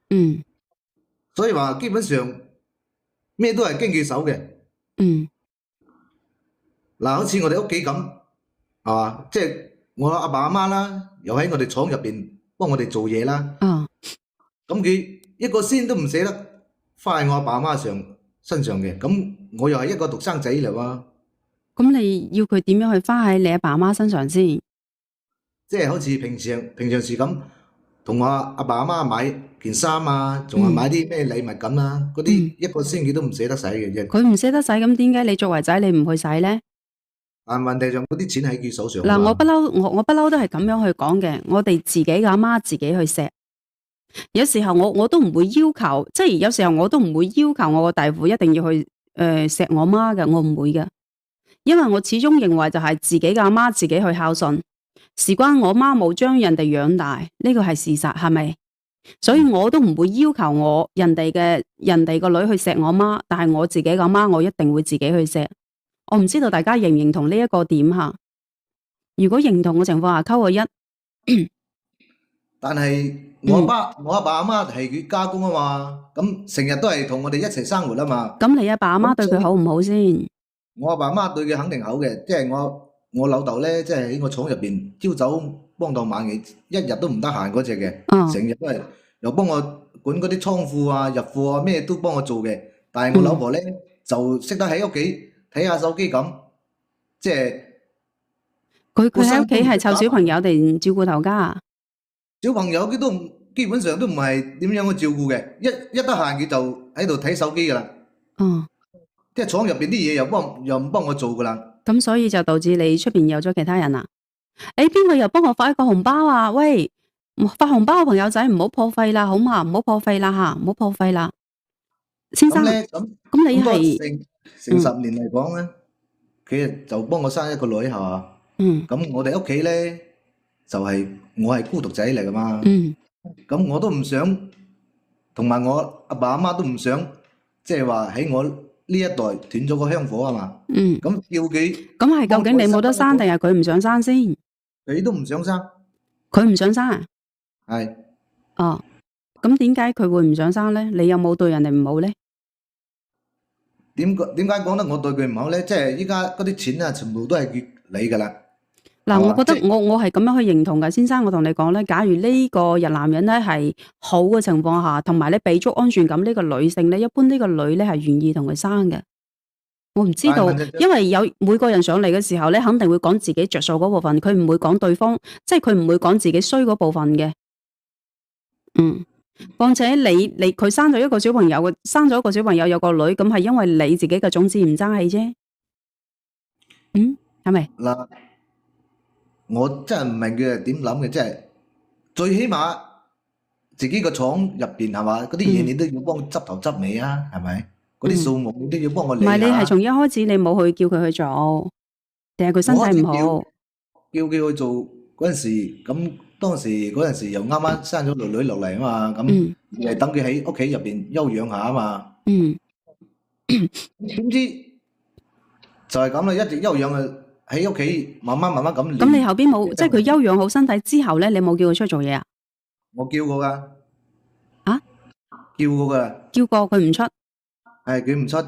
嗯所以話基本上咩都係經佢手嘅。嗯嗱，好似我哋屋企咁，係嘛？即係我阿爸阿媽啦，又喺我哋廠入邊幫我哋做嘢啦。啊，咁佢一個仙都唔捨得花喺我阿爸阿媽身上嘅，咁我又係一個獨生仔嚟喎。咁你要佢點樣去花喺你阿爸阿媽身上先？即係好似平常時咁，同我阿爸阿媽買件衫啊，仲係買啲咩禮物咁啊，嗰啲一個仙佢都唔捨得使嘅啫。佢唔捨得使，咁點解你作為仔你唔去使咧？但問題上嗰啲錢喺佢手上啊嗱，嘛。我不嬲都係咁樣去講嘅。我哋自己嘅阿媽自己去錫。有時候我都唔會要求，即係有時候我都唔會要求我個弟婦一定要去錫我媽嘅，我唔會嘅，因為我始終認為就係自己嘅阿媽自己去孝順，事關我媽冇將人哋養大，呢個係事實，係咪？所以我都唔會要求人哋個女去錫我媽，但係我自己嘅阿媽我一定會自己去錫。我唔知道大家認唔認同呢一個點吓？如果認同嘅情況下，扣個1。但係我阿爸阿媽係佢家公啊嘛，咁成日都係同我哋一齊生活啊嘛。咁你阿爸阿媽對佢好唔好先？我阿爸阿媽對佢肯定好嘅，即係我老豆咧，即係喺我廠入邊朝早幫到晚嘅，一日都唔得閒嗰只嘅，成日都係又幫我管嗰啲倉庫啊、入貨啊，咩都幫我做嘅。但係我老婆咧就識得喺屋企睇下手機咁，即係佢喺屋企係湊小朋友定照顧頭家啊？小朋友佢都基本上都唔係點樣去照顧嘅，一得閒佢就喺度睇手機噶啦。即係廠入邊啲嘢又唔幫我做噶啦。咁所以就導致你出邊有咗其他人啦。邊個又幫我發一個紅包啊？喂，發紅包嘅朋友仔唔好破費啦，好嘛？唔好破費啦吓，唔好破費啦。先生，咁你係成10年嚟講咧，佢就幫我生一個女係嘛？咁我哋屋企咧就係我係孤獨仔嚟噶嘛。咁我都唔想，同埋我阿爸阿媽都唔想，即係話喺我呢一代斷咗個香火啊嘛。咁叫佢咁係究竟你冇得生定係佢唔想生先？佢都唔想生。佢唔想生啊？係。哦，咁點解佢會唔想生咧？你有冇對人哋唔好咧？點解講得我對佢唔好咧？即係依家嗰啲錢啊，全部都係佢理噶啦。嗱，我覺得我係咁樣去認同㗎，先生，我同你講咧，假如呢個人男人咧係好嘅情況下，同埋你俾足安全感，呢個女性咧，一般呢個女咧係願意同佢生嘅。我唔知道，因為有每個人上嚟嘅時候咧，肯定會講自己着數嗰部分，佢唔會講對方，即係佢唔會講自己衰嗰部分嘅。況且佢生咗一個小朋友，有個女，咁係因為你自己嘅種子唔爭氣啫。係咪？嗱，我真係唔明佢係點諗嘅，即係最起碼自己個廠入邊係嘛，嗰啲嘢你都要幫執頭執尾啊，係咪？嗰啲數目你都要幫我唔係，理下。你係從一開始你冇去叫佢去做，定係佢身體唔好？叫佢去做嗰陣時，咁當時嗰陣時又啱啱生咗女女落嚟啊嘛，咁係等佢喺屋企入邊休養下啊嘛。嗯，點知就係咁啦，一直休養啊，喺屋企慢慢咁練。咁你後邊冇，即係佢休養好身體之後咧，你冇叫佢出去做嘢啊？我叫過㗎。啊？叫過㗎。叫過佢唔出。係佢唔出，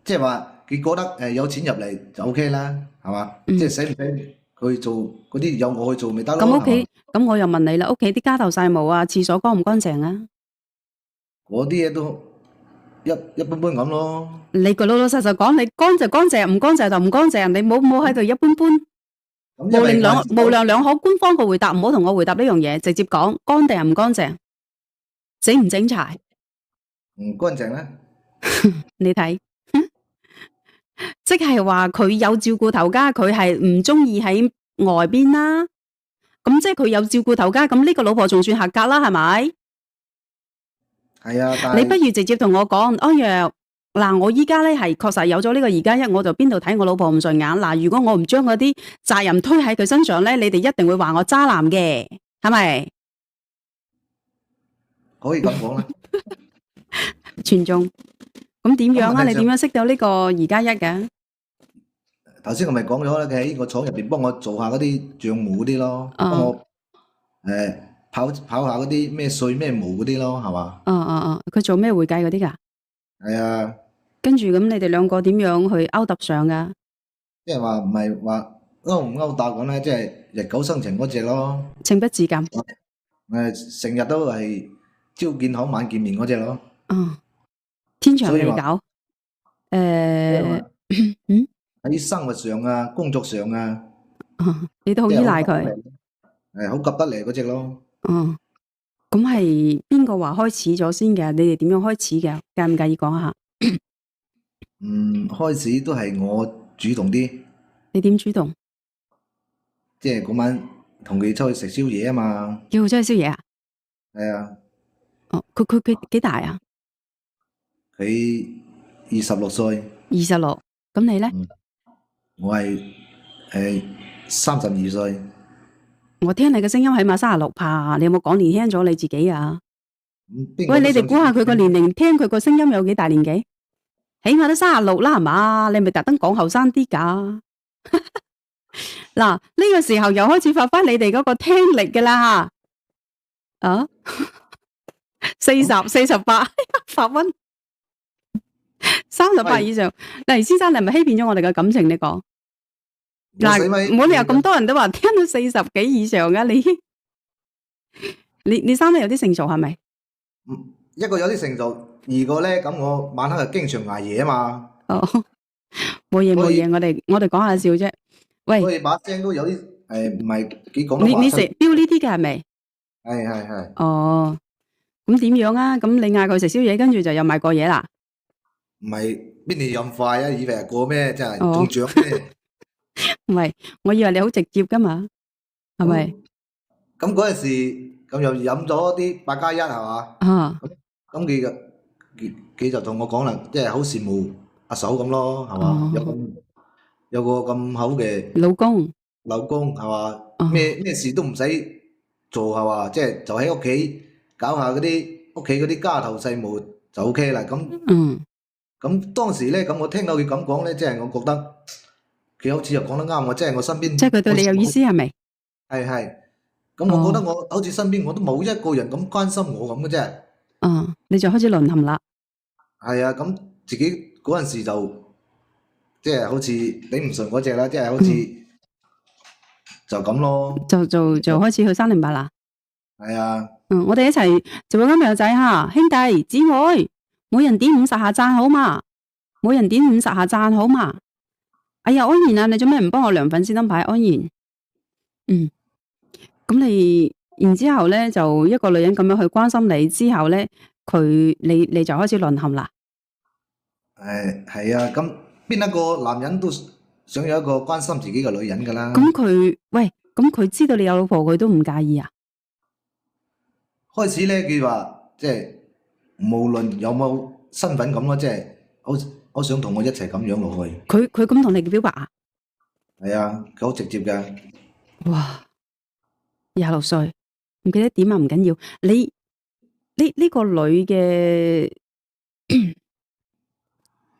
即係話佢覺得有錢入嚟就 OK 啦，係嘛？即係使唔使佢做嗰啲有我去做咪得咯？咁屋企，咁我又問你啦，屋企啲家頭細務啊，廁所乾唔乾淨啊？嗰啲嘢都一般般咁咯。你個老老實實講，你乾就乾淨，唔乾淨就唔乾淨，你冇喺度一般般。模棱兩可，官方個回答唔好同我回答呢樣嘢，直接講乾定係唔乾淨，整唔整齊？唔乾淨咧。你睇，即係話佢有照顧頭家，佢係唔中意喺外邊啦。咁即係佢有照顧頭家，咁呢個老婆仲算合格啦，係咪？係啊，但係你不如直接同我講，安若嗱，我依家咧係確實有咗呢個2+1，我就邊度睇我老婆唔順眼。嗱，如果我唔將嗰啲責任推喺佢身上咧，你哋一定會話我渣男嘅，係咪？可以咁講啦。全中。咁點樣啊？你點樣識到呢個2+1嘅？頭先我咪講咗啦，佢喺個廠入邊幫我做下嗰啲帳務嗰啲咯，幫我跑下嗰啲咩稅咩務嗰啲咯，係嘛？佢做咩會計嗰啲㗎？係啊。跟住咁，你哋兩個點樣去勾搭上㗎？即係話唔係話勾唔勾搭咁咧，即係日久生情嗰只咯。情不自禁。成日都係朝見口晚見面嗰只咯。天長地久。喺生活上啊，工作上啊，你都好依賴佢。好夾得嚟嗰只咯。咁係邊個話開始咗先嘅？你哋點樣開始嘅？介唔介意講下？開始都係我主動啲。你點主動？即係嗰晚同佢出去食宵夜啊嘛。叫佢出去宵夜啊？係啊。佢幾大啊？佢26歲。26，咁你咧？我係32歲。我聽你嘅聲音起碼36吧，你有冇講年輕咗你自己啊？喂，你哋估下佢個年齡，聽佢個聲音有幾大年紀？起碼都36啦，係嘛？你咪特登講後生啲噶？嗱，呢個時候又開始發翻你哋嗰個聽力噶啦吓，40、48發溫，38以上。黎先生，你係咪欺騙咗我哋嘅感情？你講嗱，冇理由咁多人都話聽到40幾以上噶，你生得有啲成熟係咪？一個有啲成熟，二個咧咁我晚黑就經常捱夜啊嘛。冇嘢，我哋講下笑啫。喂，所以把聲都有啲唔係幾講得話。你食標呢啲嘅係咪？係。哦，咁點樣啊？咁你嗌佢食宵夜，跟住就又買過嘢啦？唔係邊度咁快啊？以為係過咩？真係中獎咩？唔係，我以為你好直接噶嘛，係咪？咁嗰陣時咁又飲咗啲8+1係嘛？咁佢就同我講啦，即係好羨慕阿嫂咁咯，係嘛？有個咁好嘅老公係嘛？咩事都唔使做係嘛？即係就喺屋企搞下嗰啲屋企嗰啲家頭細務就 OK 啦。咁當時咧，咁我聽到佢咁講咧，即係我覺得佢好似又講得啱喎，即係我身邊即係佢對你有意思係咪？係。咁我覺得我好似身邊我都冇一個人咁關心我咁嘅啫。你就開始淪陷啦。係啊，咁自己嗰陣時就即係好似頂唔順嗰隻啦，即係好似就咁咯。就開始去308啦。係啊。我哋一齊做個朋友仔吓，兄弟姊妹，每人點50下讚好嘛？每人點50下讚好嘛？哎呀，安然啊，你做咩唔幫我亮粉絲燈牌？安然，咁你然之後咧，就一個女人咁樣去關心你之後咧，你就開始淪陷啦。係啊，咁邊一個男人都想有一個關心自己嘅女人噶啦。咁佢知道你有老婆，佢都唔介意啊？開始咧，佢話即係無論有冇身份咁咯，即係我想同我一齊咁樣落去。佢咁同你表白啊？係啊，佢好直接嘅。哇！26歲，唔記得點啊，唔緊要。你呢個女嘅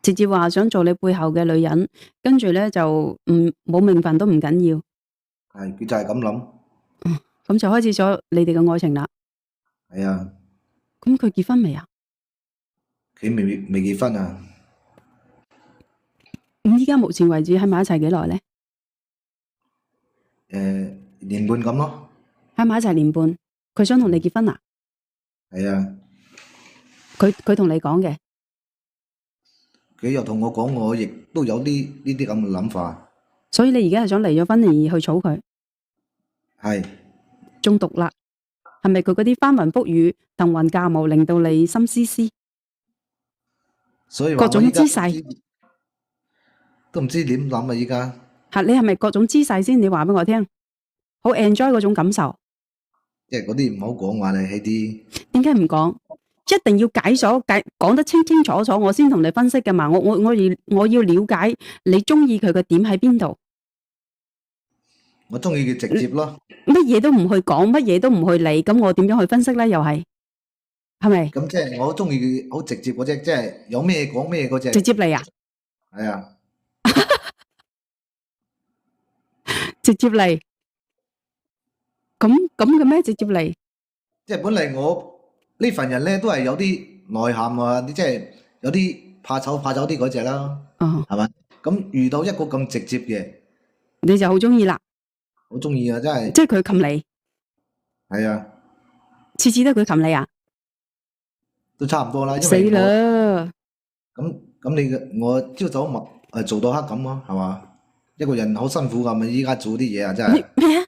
直接話想做你背後嘅女人，跟住咧就冇名分都唔緊要，係，佢就係咁諗。咁就開始咗你哋嘅愛情啦。係啊，咁佢結婚未啊？佢未結婚啊。咁依家目前為止喺埋一齊幾耐咧？年半咁咯。喺埋一齊年半，佢想同你結婚啊？係啊，佢同你講嘅，佢又同我講，我亦都有呢啲咁嘅諗法。所以你而家係想離咗婚而去娶佢，係，中毒啦？係咪佢嗰啲翻雲覆雨、騰雲駕霧，令到你心思思？所以話各種我依家姿勢都唔知點諗啊！依家你係咪各種姿勢先？你話俾我聽，好 enjoy 嗰種感受。即係嗰啲唔好講話咧，呢啲點解唔講？一定要講得清清楚楚，我先同你分析嘅嘛。我要了解你中意佢嘅點喺邊度。我中意佢直接咯。乜嘢都唔去講，乜嘢都唔去理，咁我點樣去分析咧？又係咪？咁即係我中意佢好直接嗰隻，即係有咩講咩嗰隻。直接嚟啊！係啊，直接嚟。咁嘅咩？直接嚟。即係本嚟我呢份人咧都係有啲內涵啊，即係有啲怕醜啲嗰隻啦，哦，係咪？咁遇到一個咁直接嘅，你就好中意啦。好中意啊！真係。即係佢擒你，係啊，次次都佢擒你啊！都差唔多啦。因死為啦！我朝早做到黑咁咯，係嘛？一個人好辛苦㗎，咪依家做啲嘢啊，真係。咩啊？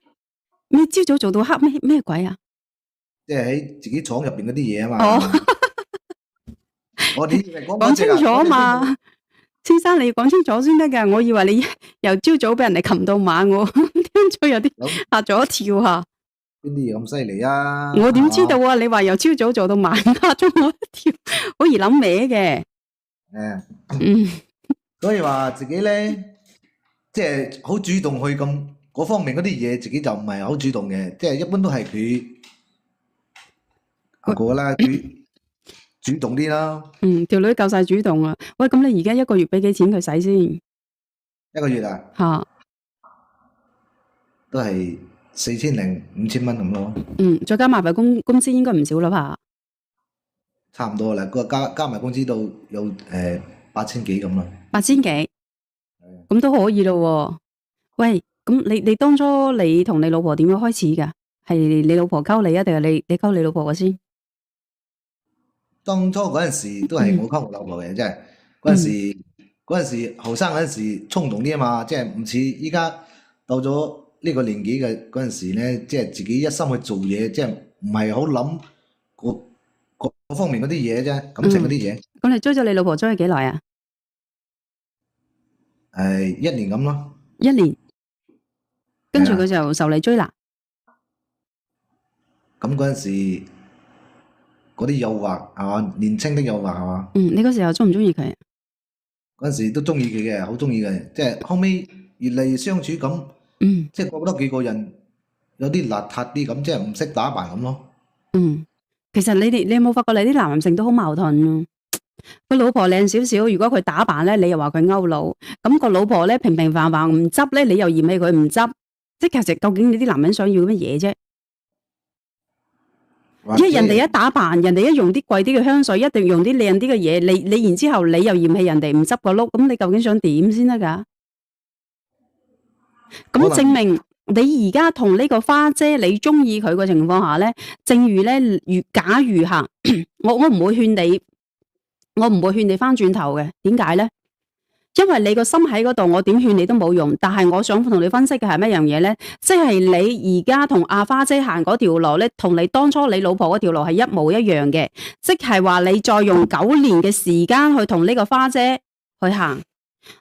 你朝早做到黑咩鬼啊？即係喺自己廠入邊嗰啲嘢啊嘛。哦，我哋講清楚啊嘛，先生你要講清楚先得㗎。我以為你由朝早俾人哋擒到晚，我聽咗有啲嚇咗一跳嚇。邊啲嘢咁犀利啊？我點知道啊？你話由朝早做到晚，嚇咗我一跳，好易諗歪嘅。所以話自己咧，即係好主動去咁嗰方面嗰啲嘢，自己就唔係好主動嘅，即係一般都係佢阿哥啦，佢主動啲啦。條女夠晒主動啊！喂，咁你而家一個月俾幾錢佢使先？一個月啊？嚇，都係4000零5000蚊咁咯。再加埋份工資應該唔少啦吧？差唔多啦，個加埋工資到有8000幾咁啦。8000幾，咁都可以咯喎。喂，咁你當初你同你老婆點樣開始㗎？係你老婆溝你啊，定係你溝你老婆嘅先？當初嗰陣時都係我溝我老婆嘅，即係嗰陣時後生嗰陣時衝動啲啊嘛，即係唔似依家到咗呢個年紀嘅嗰陣時咧，即係自己一心去做嘢，即係唔係好諗嗰方面嗰啲嘢啫，感情嗰啲嘢。咁你追咗你老婆追咗幾耐啊？1年咁咯。1年，跟住佢就受你追啦。咁嗰陣時嗰啲誘惑係嘛，年青的誘惑係嘛。你嗰時候中唔中意佢？嗰陣時都中意佢嘅，好中意嘅，即係後尾越嚟越相處咁，即係覺得幾個人有啲邋遢啲咁，即係唔識打扮咁咯。其實你有冇發覺你啲男性都好矛盾啊？個老婆靚少少，如果佢打扮咧，你又話佢勾佬；咁個老婆咧平平凡凡唔執咧，你又嫌棄佢唔執。即係其實究竟你啲男人想要乜嘢啫？因為人哋一打扮，人哋一用啲貴啲嘅香水，一定用啲靚啲嘅嘢，你然之後你又嫌棄人哋唔執個碌，咁你究竟想點先得㗎？咁證明你而家同呢個花姐你中意佢嘅情況下咧，正如咧，假如吓，我唔會勸你，我唔會勸你翻轉頭嘅。點解咧？因為你個心喺嗰度，我點勸你都冇用。但係我想同你分析嘅係乜樣嘢咧？即係你而家同阿花姐行嗰條路咧，同你當初你老婆嗰條路係一模一樣嘅。即係話你再用9年嘅時間去同呢個花姐去行，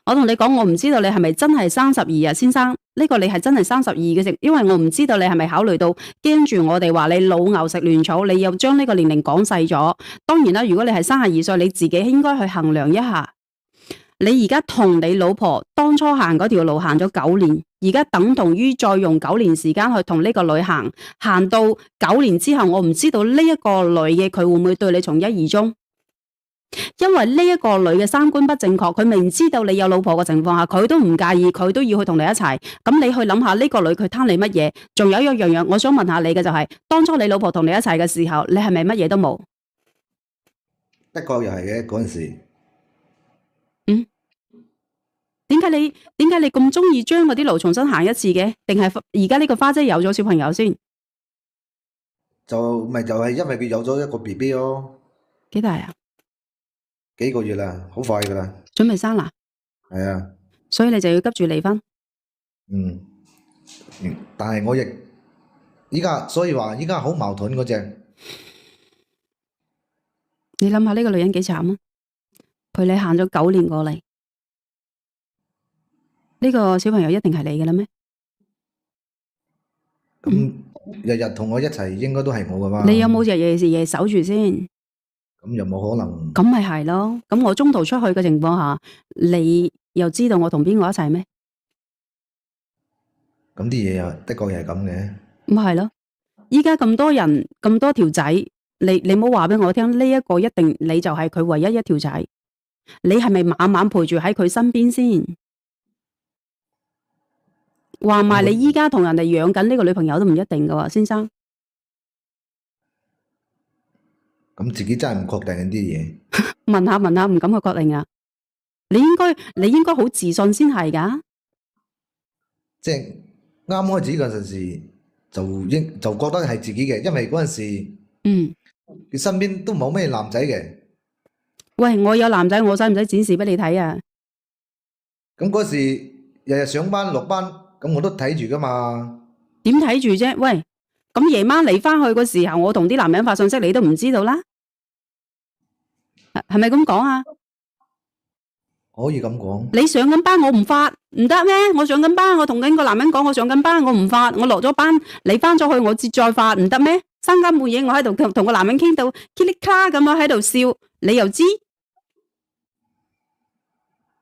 我同你講，我唔知道你係咪真係32日，先生。呢個你係真係32嘅食，因為我唔知道你係咪考慮到驚住我哋話你老牛食嫩草，你又將呢個年齡講細咗。當然啦，如果你係32歲，你自己應該去衡量一下。你而家同你老婆當初行嗰條路行咗9年，而家等同於再用9年時間去同呢個女行到9年之後，我唔知道呢一個女嘅佢會唔會對你從一而終。因為呢一個女嘅三觀不正確，佢明知道你有老婆嘅情況下，佢都唔介意，佢都要去同你一齊。咁你去諗下呢個女佢貪你乜嘢？仲有一樣嘢，我想問下你嘅就係，當初你老婆同你一齊嘅時候，你係咪乜嘢都冇？的確又係嘅嗰陣時，點解你咁中意將嗰啲路重新行一次嘅？定係而家呢個花姐有咗小朋友先？就係因為佢有咗一個 BB 咯，幾大啊？幾個月啦，好快噶啦。準備生啦？係啊，所以你就要急住離婚。但係我亦依家所以話依家好矛盾嗰隻。你諗下呢個女人幾慘啊？陪你行咗9年過嚟，呢個小朋友一定係你嘅啦咩？咁日日同我一齊，應該都係我噶嘛？你有冇日夜守住先？咁又冇可能。咁咪係咯。咁我中途出去嘅情況下，你又知道我同邊個一齊咩？咁啲嘢又的確係咁嘅。咁係咯。依家咁多人咁多條仔，你唔好話俾我聽，呢一個一定你就係佢唯一一條仔。你係咪晚晚陪住喺佢身邊先？話埋你依家同人哋養緊呢個女朋友都唔一定噶喎，先生。咁自己真係唔確定啲嘢。問下，唔敢去確定啊！你應該好自信先係噶。即係啱開始嗰陣時就覺得係自己嘅，因為嗰陣時佢身邊都冇咩男仔嘅。喂，我有男仔，我使唔使展示俾你睇啊？咁嗰時日日上班落班，咁我都睇住噶嘛。點睇住啫？喂，咁夜晚你翻去嗰時候，我同啲男人發信息，你都唔知道啦？係咪咁講啊？可以咁講。你上緊班，我唔發唔得咩？我上緊班，我同緊個男人講我上緊班，我唔發，我落咗班，你翻咗去，我再發唔得咩？三更半夜我喺度同個男人傾到噼里卡咁樣喺度笑，你又知？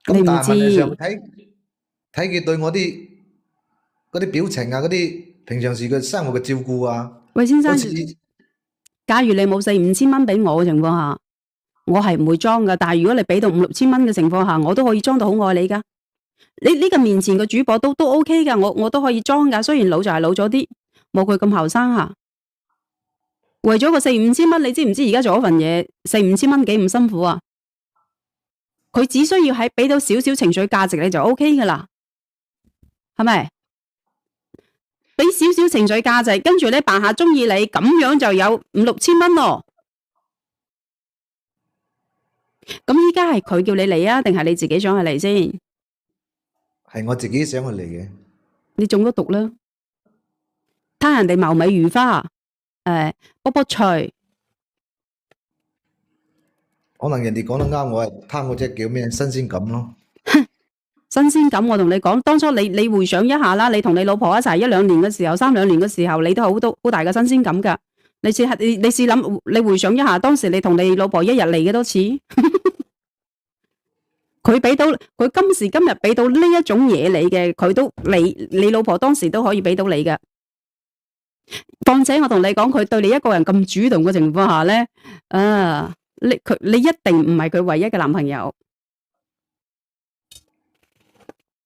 你唔但係問題上知？睇佢對我啲嗰啲表情啊，嗰啲平常時嘅生活嘅照顧啊。喂，先生，好似假如你冇4、5千蚊俾我嘅情況下，我係唔會裝噶。但係如果你俾到5、6千蚊嘅情況下，我都可以裝到好愛你噶。你呢個面前嘅主播都 OK 噶，我都可以裝噶。雖然老就係老咗啲，冇佢咁後生吓。為咗個4、5千蚊，你知唔知而家做嗰份嘢4、5千蚊幾唔辛苦啊？佢只需要喺俾到少少情緒價值你就 OK 噶啦，係咪？俾少少情緒價值，跟住咧扮下中意你，咁樣就有5、6千蚊咯。咁依家係佢叫你嚟啊，定係你自己想去嚟先？係我自己想去嚟嘅。你中咗毒啦！貪人哋貌美如花，卜卜脆。可能人哋講得啱，我係貪嗰隻叫咩新鮮感咯。新鮮感，我同你講，當初你回想一下啦，你同你老婆一齊1、2年嘅時候，3、2年嘅時候，你都好大嘅新鮮感噶。你試諗，你回想一下，當時你同你老婆一日嚟幾多次？佢今時今日俾到呢一種嘢你嘅，你老婆當時都可以俾到你嘅。況且我同你講，佢對你一個人咁主動嘅情況下咧，你一定唔係佢唯一嘅男朋友。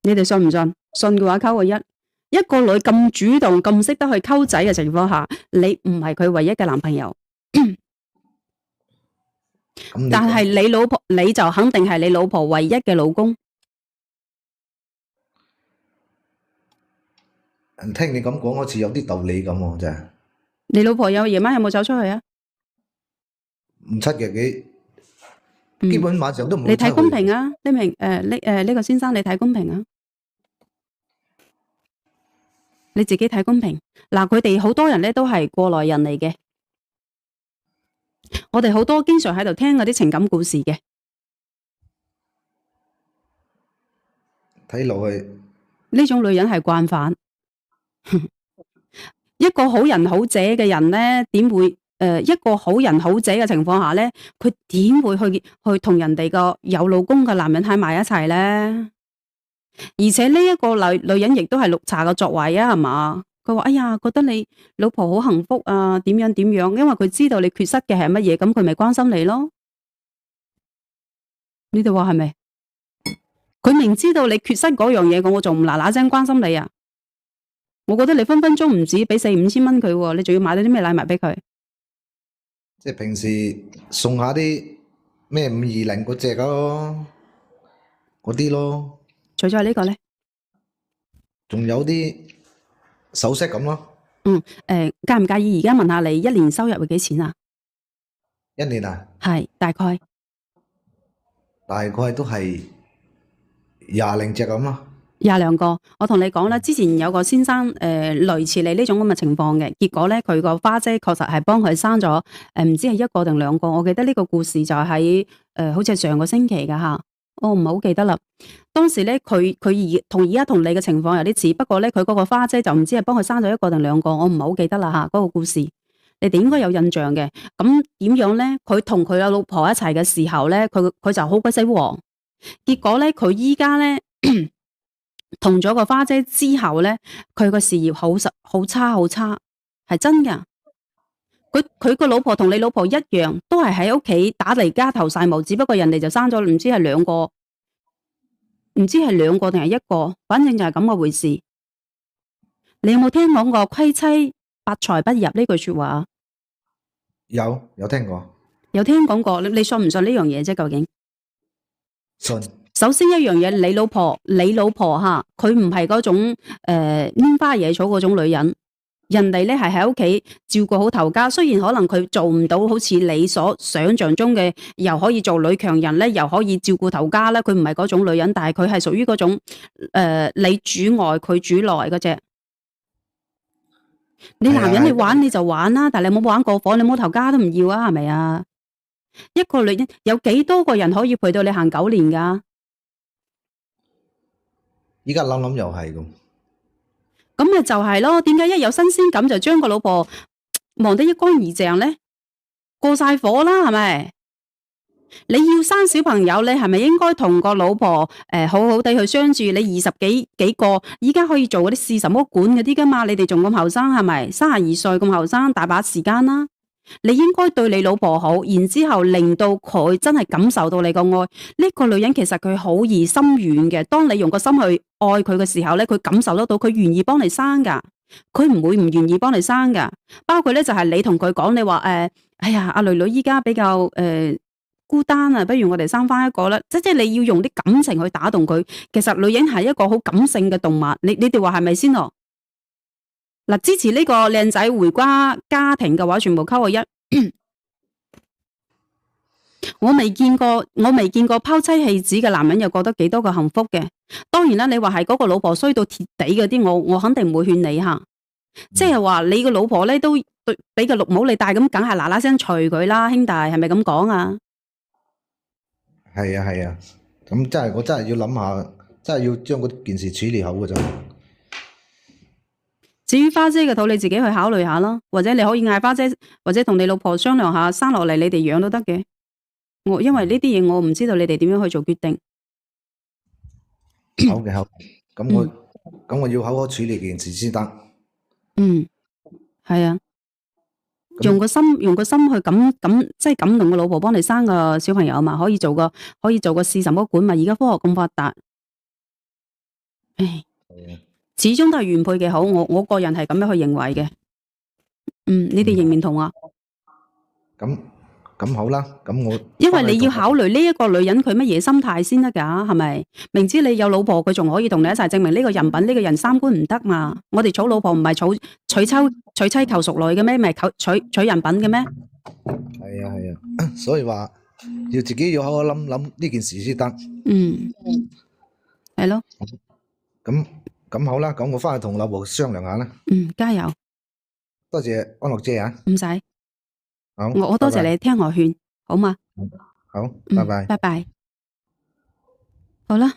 你哋信唔信？信嘅話溝個1。一個女咁主動、咁識得去溝仔嘅情況下，你唔係佢唯一嘅男朋友。但係你老婆，你就肯定係你老婆唯一嘅老公。聽你咁講，好似有啲道理咁喎，真係。你老婆夜晚有冇走出去啊？唔出嘅基本晚上都唔會出去。你睇公平啊？呢個先生，你睇公平啊？你自己睇公平。嗱，佢哋好多人咧都係過來人嚟嘅。我哋好多經常喺度聽嗰啲情感故事嘅。睇落去呢種女人係慣犯。一個好人好姐嘅人咧，點會一個好人好姐嘅情況下咧，佢點會去同人哋個有老公嘅男人喺埋一齊咧？而且呢一個女人亦都係綠茶嘅作為啊，係嘛？佢話：哎呀，覺得你老婆好幸福啊，點樣點樣，因為佢知道你缺失嘅係乜嘢，咁佢咪關心你咯？你哋話係咪？佢明知道你缺失嗰樣嘢，我仲唔嗱嗱聲關心你啊？我覺得你分分鐘唔止俾4、5千蚊佢喎，你仲要買到啲咩禮物俾佢？即係平時送下啲咩520嗰隻咯，嗰啲咯，除咗呢個咧，仲有啲首飾咁咯。介唔介意而家問下你一年收入係幾錢啊？一年啊，係大概大概都係20零隻咁咯。 22個。我同你講啦，之前有個先生類似你呢種咁嘅情況嘅，結果咧佢個花姐確實係幫佢生咗唔知係1個定2個。我記得呢個故事就喺好似係上個星期噶吓，我唔係好記得啦。當時咧佢而家同你嘅情況有啲似，不過咧佢嗰個花姐就唔知係幫佢生咗1個定2個，我唔係好記得啦吓。嗰個故事你哋應該有印象嘅。咁點樣咧？佢同佢老婆一齊嘅時候咧，佢就好鬼死黃。結果咧佢依家咧同咗個花姐之後咧，佢個事業好差，係真噶。佢個老婆同你老婆一樣，都係喺屋企打嚟家頭細務，只不過人哋就生咗唔知係2個，唔知係2個定係1個，反正就係咁嘅回事。你有冇聽講過虧妻百財不入呢句說話？有聽過，有聽講過，你信唔信呢樣嘢啫？究竟？信。首先一樣嘢，你老婆吓，佢唔係嗰種拈花惹草嗰種女人，人哋咧係喺屋企照顧好頭家。雖然可能佢做唔到好似你所想象中嘅，又可以做女強人咧，又可以照顧頭家咧，佢唔係嗰種女人，但係佢係屬於嗰種你主外佢主內嗰隻。你男人你玩你就玩啦，但係你冇玩過火，你冇頭家都唔要啊，係咪啊？一個女人有幾多個人可以陪到你行9年噶？依家諗諗又係咁，咁咪就係咯。點解一有新鮮感就將個老婆忙得一乾二淨咧？過晒火啦，係咪？你要生小朋友，你係咪應該同個老婆好好地去相處？你20幾個，依家可以做嗰啲試什麼館嗰啲噶嘛？你哋仲咁後生，係咪？32歲咁後生，大把時間啦。你應該對你老婆好，然之後令到佢真係感受到你個愛。呢個女人其實佢好易心軟嘅，當你用個心去愛佢嘅時候咧，佢感受得到，佢願意幫你生噶，佢唔會唔願意幫你生噶。包括咧就係你同佢講，你話哎呀阿女女依家比較孤單啊，不如我哋生翻一個啦。即係你要用啲感情去打動佢。其實女人係一個好感性嘅動物，你哋話係咪先咯？嗱，支持呢個靚仔回歸家庭嘅話，全部溝個1。我未見過拋妻棄子嘅男人又覺得幾多個幸福嘅。當然啦，你話係嗰個老婆衰到鐵地嗰啲，我肯定唔會勸你吓。即係話你個老婆咧都俾個綠帽你戴，咁梗係嗱嗱聲除佢啦，兄弟係咪咁講啊？係啊，咁我真係要諗下，真係要將嗰件事處理好嘅啫。至於花姐嘅肚，你自己去考慮下啦，或者你可以嗌花姐，或者同你老婆商量下，生落嚟你哋養都得嘅。因為呢啲嘢我唔知道你哋點樣去做決定。好嘅，咁我要好好處理件事先得。係啊，用個心去即係感動個老婆幫你生個小朋友嘛，可以做個試什麼館嘛。而家科學咁發達，始終都係原配嘅好。我個人係咁樣去認為嘅。你哋認唔認同啊？咁好啦，咁我因為你要考慮呢一個女人佢乜嘢心態先得噶，係咪？明知你有老婆，佢仲可以同你一齊，證明呢個人品呢個人三觀唔得嘛。我哋娶老婆唔係娶妻求淑女嘅咩？咪娶人品嘅咩？係啊，所以話要自己要好好諗諗呢件事先得。係咯。咁好啦，咁我翻去同老婆商量下啦。加油。多謝安樂姐啊。唔使。好，我多謝你聽我勸，好嘛？好，拜拜。拜拜。好啦，